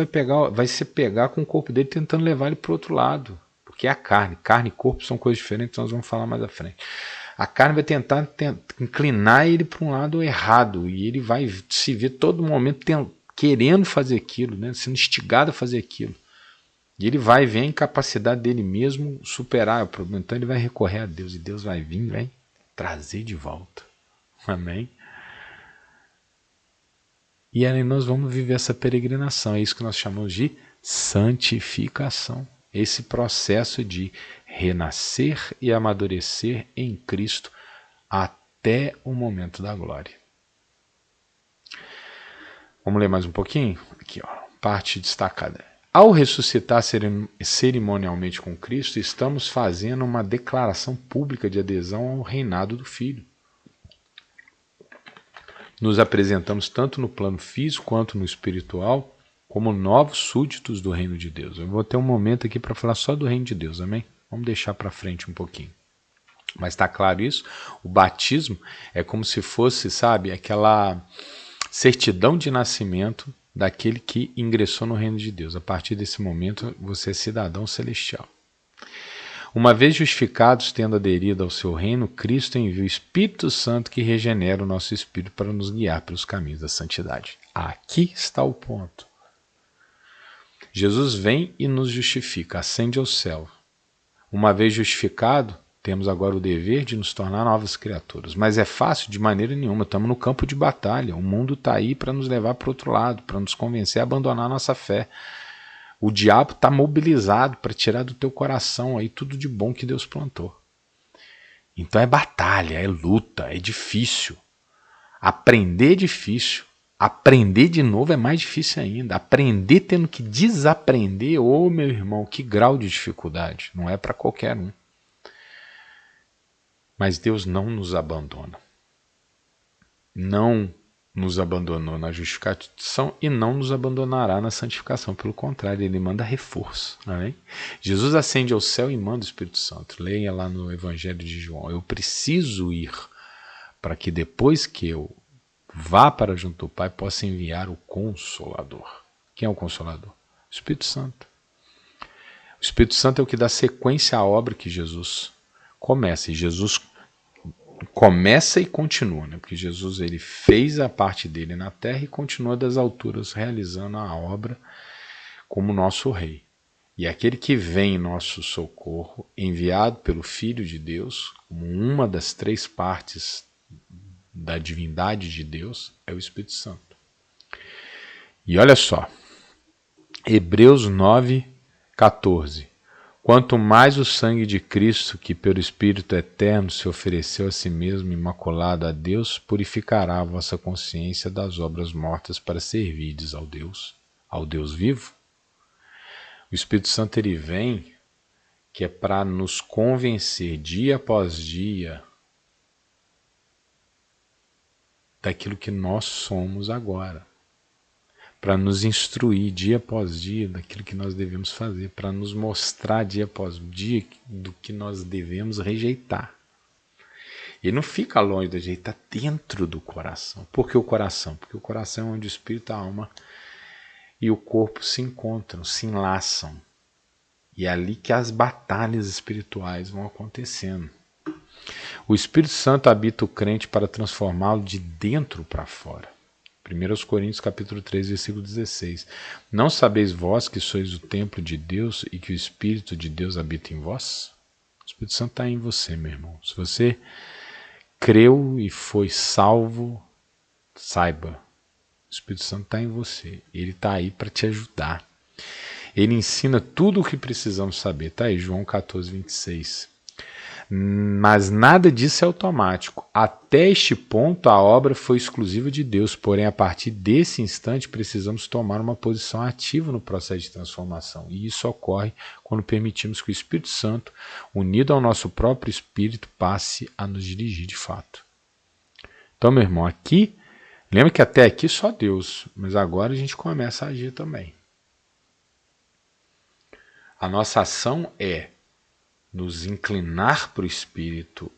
vai se pegar com o corpo dele tentando levar ele para o outro lado. Porque é a carne. Carne e corpo são coisas diferentes, nós vamos falar mais à frente. A carne vai tentar inclinar ele para um lado errado, e ele vai se ver todo momento querendo fazer aquilo, né? Sendo instigado a fazer aquilo. E ele vai ver a incapacidade dele mesmo superar o problema. Então ele vai recorrer a Deus, e Deus vai vir, vai trazer de volta. Amém? E aí nós vamos viver essa peregrinação. É isso que nós chamamos de santificação. Esse processo de renascer e amadurecer em Cristo até o momento da glória. Vamos ler mais um pouquinho? Aqui, ó, parte destacada. Ao ressuscitar cerimonialmente com Cristo, estamos fazendo uma declaração pública de adesão ao reinado do Filho. Nos apresentamos tanto no plano físico quanto no espiritual como novos súditos do reino de Deus. Eu vou ter um momento aqui para falar só do reino de Deus, amém? Vamos deixar para frente um pouquinho. Mas está claro isso? O batismo é como se fosse, sabe, aquela certidão de nascimento daquele que ingressou no reino de Deus. A partir desse momento, você é cidadão celestial. Uma vez justificados, tendo aderido ao seu reino, Cristo envia o Espírito Santo que regenera o nosso espírito para nos guiar pelos caminhos da santidade. Aqui está o ponto. Jesus vem e nos justifica, ascende ao céu. Uma vez justificado, temos agora o dever de nos tornar novas criaturas. Mas é fácil de maneira nenhuma, estamos no campo de batalha. O mundo está aí para nos levar para o outro lado, para nos convencer a abandonar a nossa fé. O diabo está mobilizado para tirar do teu coração aí tudo de bom que Deus plantou. Então é batalha, é luta, é difícil. Aprender é difícil. Aprender de novo é mais difícil ainda. Aprender tendo que desaprender, ô meu irmão, que grau de dificuldade. Não é para qualquer um. Mas Deus não nos abandona. Não nos abandonou na justificação e não nos abandonará na santificação. Pelo contrário, ele manda reforço. Amém? Jesus ascende ao céu e manda o Espírito Santo. Leia lá no Evangelho de João. Eu preciso ir para que depois que eu vá para junto do Pai, possa enviar o Consolador. Quem é o Consolador? O Espírito Santo. O Espírito Santo é o que dá sequência à obra que Jesus começa. E Jesus começa e continua, né? Porque Jesus ele fez a parte dele na terra e continua das alturas realizando a obra como nosso Rei. E aquele que vem em nosso socorro, enviado pelo Filho de Deus, como uma das três partes da divindade de Deus, é o Espírito Santo. E olha só, Hebreus 9:14. Quanto mais o sangue de Cristo, que pelo Espírito eterno se ofereceu a si mesmo imaculado a Deus, purificará a vossa consciência das obras mortas para servirdes ao Deus vivo. O Espírito Santo ele vem que é para nos convencer dia após dia daquilo que nós somos agora, para nos instruir dia após dia daquilo que nós devemos fazer, para nos mostrar dia após dia do que nós devemos rejeitar. Ele não fica longe da gente, está dentro do coração. Por que o coração? Porque o coração é onde o espírito, a alma e o corpo se encontram, se enlaçam. E é ali que as batalhas espirituais vão acontecendo. O Espírito Santo habita o crente para transformá-lo de dentro para fora. 1 Coríntios capítulo 3, versículo 16. Não sabeis vós que sois o templo de Deus e que o Espírito de Deus habita em vós? O Espírito Santo está em você, meu irmão. Se você creu e foi salvo, saiba, o Espírito Santo está em você. Ele está aí para te ajudar. Ele ensina tudo o que precisamos saber. Está aí, João 14, 26. Mas nada disso é automático. Até este ponto a obra foi exclusiva de Deus, porém a partir desse instante precisamos tomar uma posição ativa no processo de transformação. E isso ocorre quando permitimos que o Espírito Santo, unido ao nosso próprio Espírito, passe a nos dirigir de fato. Então, meu irmão, aqui, lembra que até aqui só Deus, mas agora a gente começa a agir também. A nossa ação é nos inclinar para o Espírito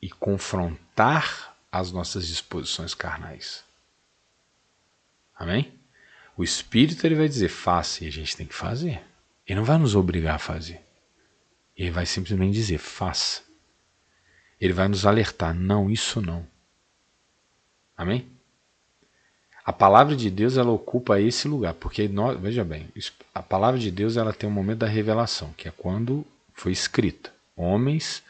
e confrontar as nossas disposições carnais. Amém? O Espírito ele vai dizer, faça, e a gente tem que fazer. Ele não vai nos obrigar a fazer. Ele vai simplesmente dizer, faça. Ele vai nos alertar, não, isso não. Amém? A palavra de Deus ela ocupa esse lugar, porque nós, veja bem, a palavra de Deus ela tem um momento da revelação, que é quando foi escrita. Homens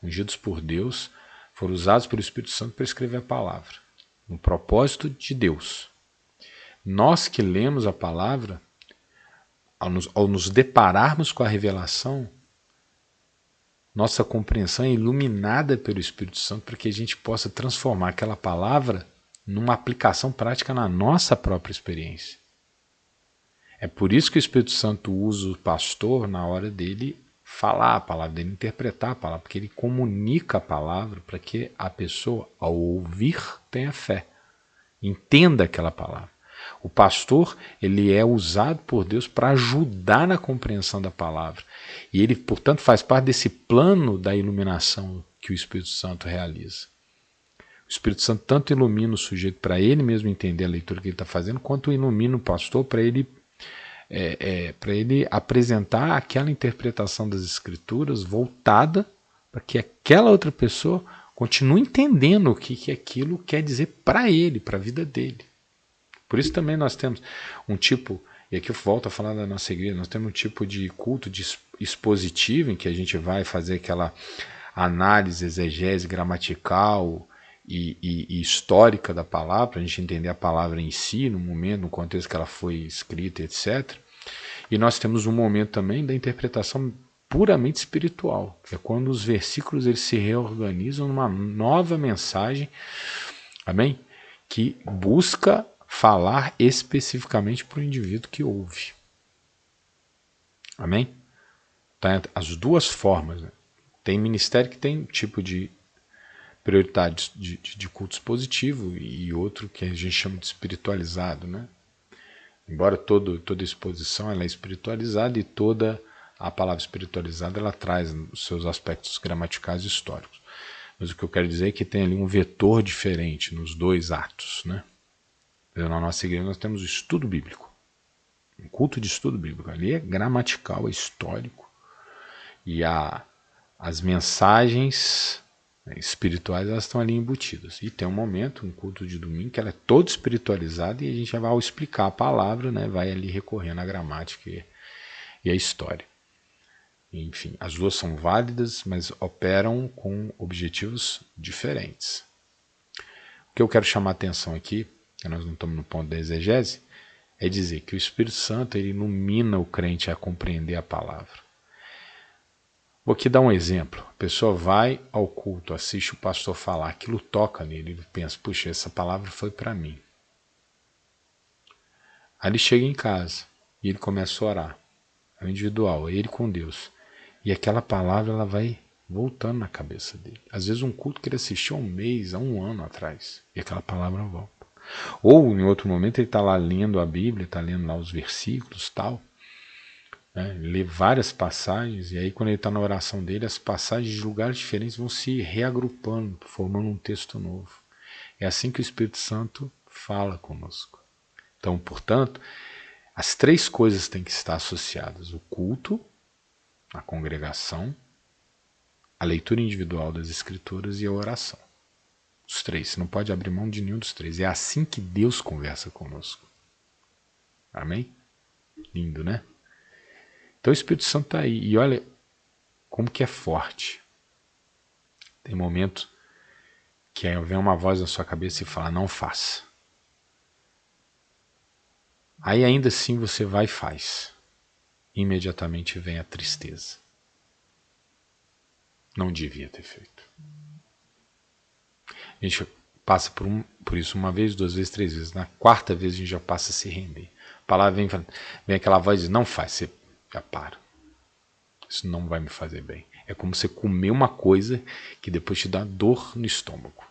ungidos por Deus foram usados pelo Espírito Santo para escrever a palavra, no propósito de Deus. Nós que lemos a palavra, ao nos depararmos com a revelação, nossa compreensão é iluminada pelo Espírito Santo para que a gente possa transformar aquela palavra numa aplicação prática na nossa própria experiência. É por isso que o Espírito Santo usa o pastor na hora dele falar a palavra, dele interpretar a palavra, porque ele comunica a palavra para que a pessoa, ao ouvir, tenha fé, entenda aquela palavra. O pastor, ele é usado por Deus para ajudar na compreensão da palavra. E ele, portanto, faz parte desse plano da iluminação que o Espírito Santo realiza. O Espírito Santo tanto ilumina o sujeito para ele mesmo entender a leitura que ele está fazendo, quanto ilumina o pastor para ele apresentar aquela interpretação das Escrituras voltada para que aquela outra pessoa continue entendendo o que aquilo quer dizer para ele, para a vida dele. Por isso também nós temos um tipo, e aqui eu volto a falar da nossa igreja, nós temos um tipo de culto expositivo em que a gente vai fazer aquela análise, exegese gramatical e histórica da palavra, para a gente entender a palavra em si, no momento, no contexto que ela foi escrita, etc. E nós temos um momento também da interpretação puramente espiritual, que é quando os versículos eles se reorganizam numa nova mensagem, amém? Que busca falar especificamente para o indivíduo que ouve. Amém? Tá? As duas formas. Né? Tem ministério que tem tipo de prioridade de culto expositivo e outro que a gente chama de espiritualizado. Né? Embora toda exposição ela é espiritualizada e toda a palavra espiritualizada ela traz os seus aspectos gramaticais e históricos. Mas o que eu quero dizer é que tem ali um vetor diferente nos dois atos. Né? Na nossa igreja nós temos o estudo bíblico. Um culto de estudo bíblico. Ali é gramatical, é histórico. E as mensagens espirituais elas estão ali embutidas. E tem um momento, um culto de domingo, que ela é toda espiritualizada e a gente vai ao explicar a palavra, né, vai ali recorrendo à gramática e à história. Enfim, as duas são válidas, mas operam com objetivos diferentes. O que eu quero chamar a atenção aqui, que nós não estamos no ponto da exegese, é dizer que o Espírito Santo ele ilumina o crente a compreender a palavra. Vou aqui dar um exemplo. A pessoa vai ao culto, assiste o pastor falar, aquilo toca nele, ele pensa, puxa, essa palavra foi para mim. Aí ele chega em casa e ele começa a orar. É o individual, é ele com Deus. E aquela palavra ela vai voltando na cabeça dele. Às vezes um culto que ele assistiu há um mês, há um ano atrás, e aquela palavra volta. Ou em outro momento ele está lá lendo a Bíblia, está lendo lá os versículos tal, né? Lê várias passagens, e aí quando ele está na oração dele, as passagens de lugares diferentes vão se reagrupando, formando um texto novo. É assim que o Espírito Santo fala conosco. Então, portanto, as três coisas têm que estar associadas: o culto, a congregação, a leitura individual das Escrituras e a oração. Os três, você não pode abrir mão de nenhum dos três. É assim que Deus conversa conosco. Amém? Lindo, né? Então o Espírito Santo está aí. E olha como que é forte. Tem momentos que aí vem uma voz na sua cabeça e fala, não faça. Aí ainda assim você vai e faz. Imediatamente vem a tristeza. Não devia ter feito. A gente passa por isso uma vez, duas vezes, três vezes. Na quarta vez a gente já passa a se render. A palavra vem aquela voz e diz, não faz, você já para. Isso não vai me fazer bem. É como você comer uma coisa que depois te dá dor no estômago.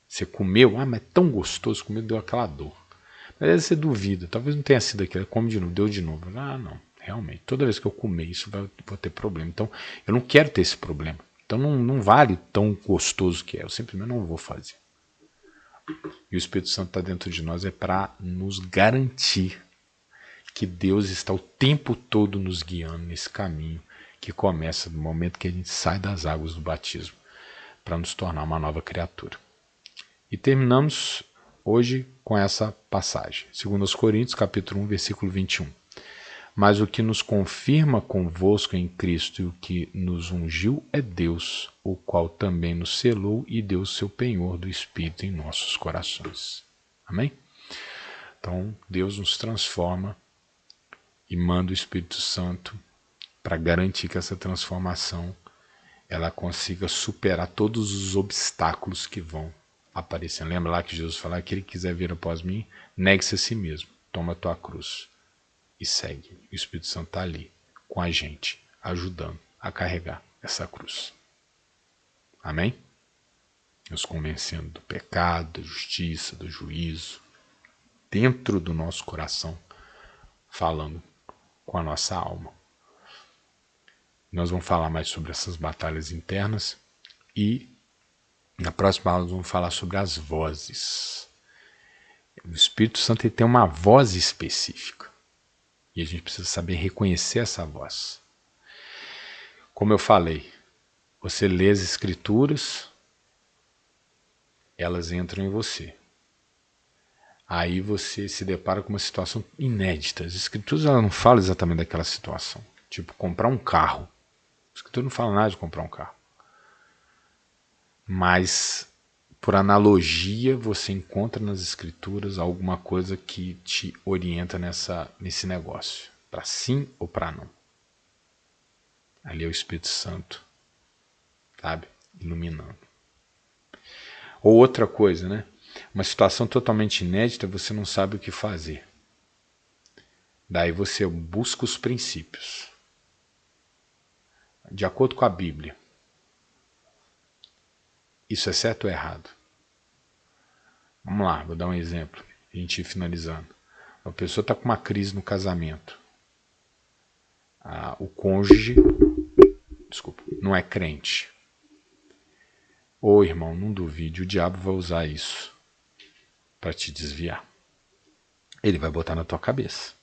Você comeu, mas é tão gostoso, comeu, deu aquela dor. Mas às vezes você duvida, talvez não tenha sido aquilo, come de novo, deu de novo. Não, realmente, toda vez que eu comer isso, vou ter problema. Então, eu não quero ter esse problema. Então, não vale tão gostoso que é, eu simplesmente não vou fazer. E o Espírito Santo está dentro de nós é para nos garantir que Deus está o tempo todo nos guiando nesse caminho que começa no momento que a gente sai das águas do batismo para nos tornar uma nova criatura. E terminamos hoje com essa passagem. 2 Coríntios, capítulo 1, versículo 21. Mas o que nos confirma convosco em Cristo e o que nos ungiu é Deus, o qual também nos selou e deu o seu penhor do Espírito em nossos corações. Amém? Então, Deus nos transforma e manda o Espírito Santo para garantir que essa transformação ela consiga superar todos os obstáculos que vão aparecendo. Lembra lá que Jesus falou, aquele que quiser vir após mim, negue-se a si mesmo, toma a tua cruz e segue. O Espírito Santo está ali com a gente, ajudando a carregar essa cruz. Amém? Nos convencendo do pecado, da justiça, do juízo, dentro do nosso coração, falando com a nossa alma. Nós vamos falar mais sobre essas batalhas internas e na próxima aula nós vamos falar sobre as vozes. O Espírito Santo ele tem uma voz específica e a gente precisa saber reconhecer essa voz. Como eu falei, você lê as Escrituras, elas entram em você. Aí você se depara com uma situação inédita. As Escrituras ela não falam exatamente daquela situação. Tipo, comprar um carro. A Escritura não fala nada de comprar um carro. Mas, por analogia, você encontra nas Escrituras alguma coisa que te orienta nesse negócio. Para sim ou para não. Ali é o Espírito Santo, sabe? Iluminando. Ou outra coisa, né? uma situação totalmente inédita, você não sabe o que fazer. Daí você busca os princípios. De acordo com a Bíblia, isso é certo ou errado? Vamos lá, vou dar um exemplo, a gente ir finalizando. A pessoa está com uma crise no casamento. O cônjuge, não é crente. Ô irmão, não duvide, o diabo vai usar isso para te desviar. Ele vai botar na tua cabeça.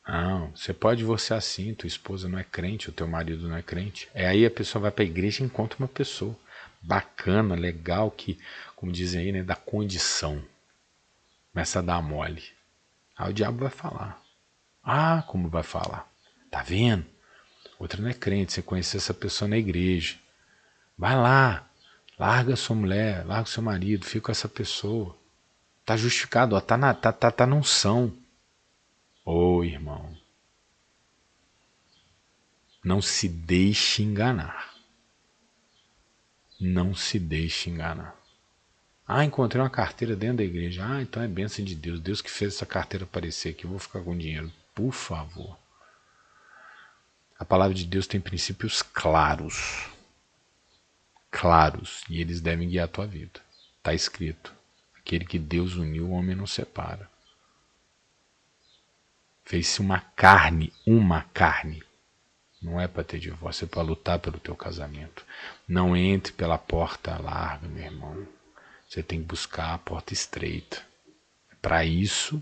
Não, você pode divorciar assim, tua esposa não é crente, o teu marido não é crente. Aí a pessoa vai para a igreja e encontra uma pessoa bacana, legal, que, como dizem aí, né, dá condição. Começa a dar mole. Aí o diabo vai falar. Como vai falar? Tá vendo? Outra não é crente, você conheceu essa pessoa na igreja. Vai lá, larga sua mulher, larga seu marido, fica com essa pessoa. Tá justificado, ó, tá na unção. Ô irmão, não se deixe enganar. Não se deixe enganar. Encontrei uma carteira dentro da igreja. Então é bênção de Deus. Deus que fez essa carteira aparecer aqui. Eu vou ficar com dinheiro. Por favor. A palavra de Deus tem princípios claros. Claros. E eles devem guiar a tua vida. Está escrito. Aquele que Deus uniu, o homem não separa. Fez-se uma carne. Não é para ter divórcio, é para lutar pelo teu casamento. Não entre pela porta larga, meu irmão. Você tem que buscar a porta estreita. É para isso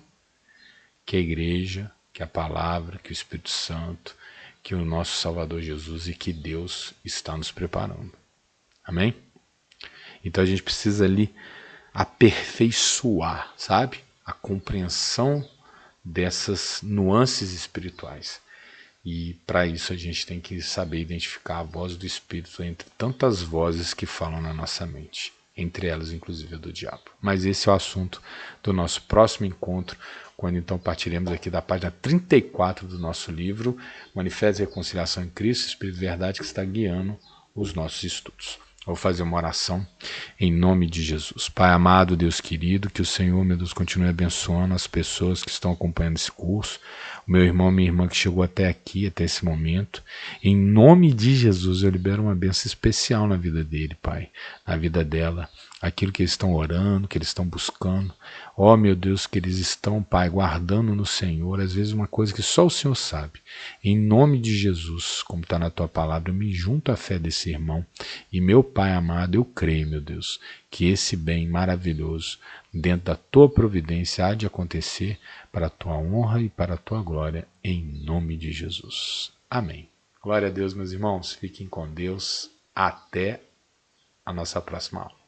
que a igreja, que a palavra, que o Espírito Santo, que o nosso Salvador Jesus e que Deus está nos preparando. Amém? Então a gente precisa ali aperfeiçoar, sabe? A compreensão dessas nuances espirituais. E para isso a gente tem que saber identificar a voz do Espírito entre tantas vozes que falam na nossa mente, entre elas inclusive a do diabo. Mas esse é o assunto do nosso próximo encontro, quando então partiremos aqui da página 34 do nosso livro, Manifesto e Reconciliação em Cristo, Espírito de Verdade, que está guiando os nossos estudos. Vou fazer uma oração em nome de Jesus. Pai amado, Deus querido, que o Senhor, meu Deus, continue abençoando as pessoas que estão acompanhando esse curso, o meu irmão, minha irmã que chegou até aqui, até esse momento. Em nome de Jesus, eu libero uma bênção especial na vida dele, Pai, na vida dela, aquilo que eles estão orando, que eles estão buscando. Ó, meu Deus, que eles estão, Pai, guardando no Senhor, às vezes uma coisa que só o Senhor sabe. Em nome de Jesus, como está na tua palavra, eu me junto à fé desse irmão. E meu Pai amado, eu creio, meu Deus, que esse bem maravilhoso, dentro da tua providência, há de acontecer para a tua honra e para a tua glória, em nome de Jesus. Amém. Glória a Deus, meus irmãos. Fiquem com Deus. Até a nossa próxima aula.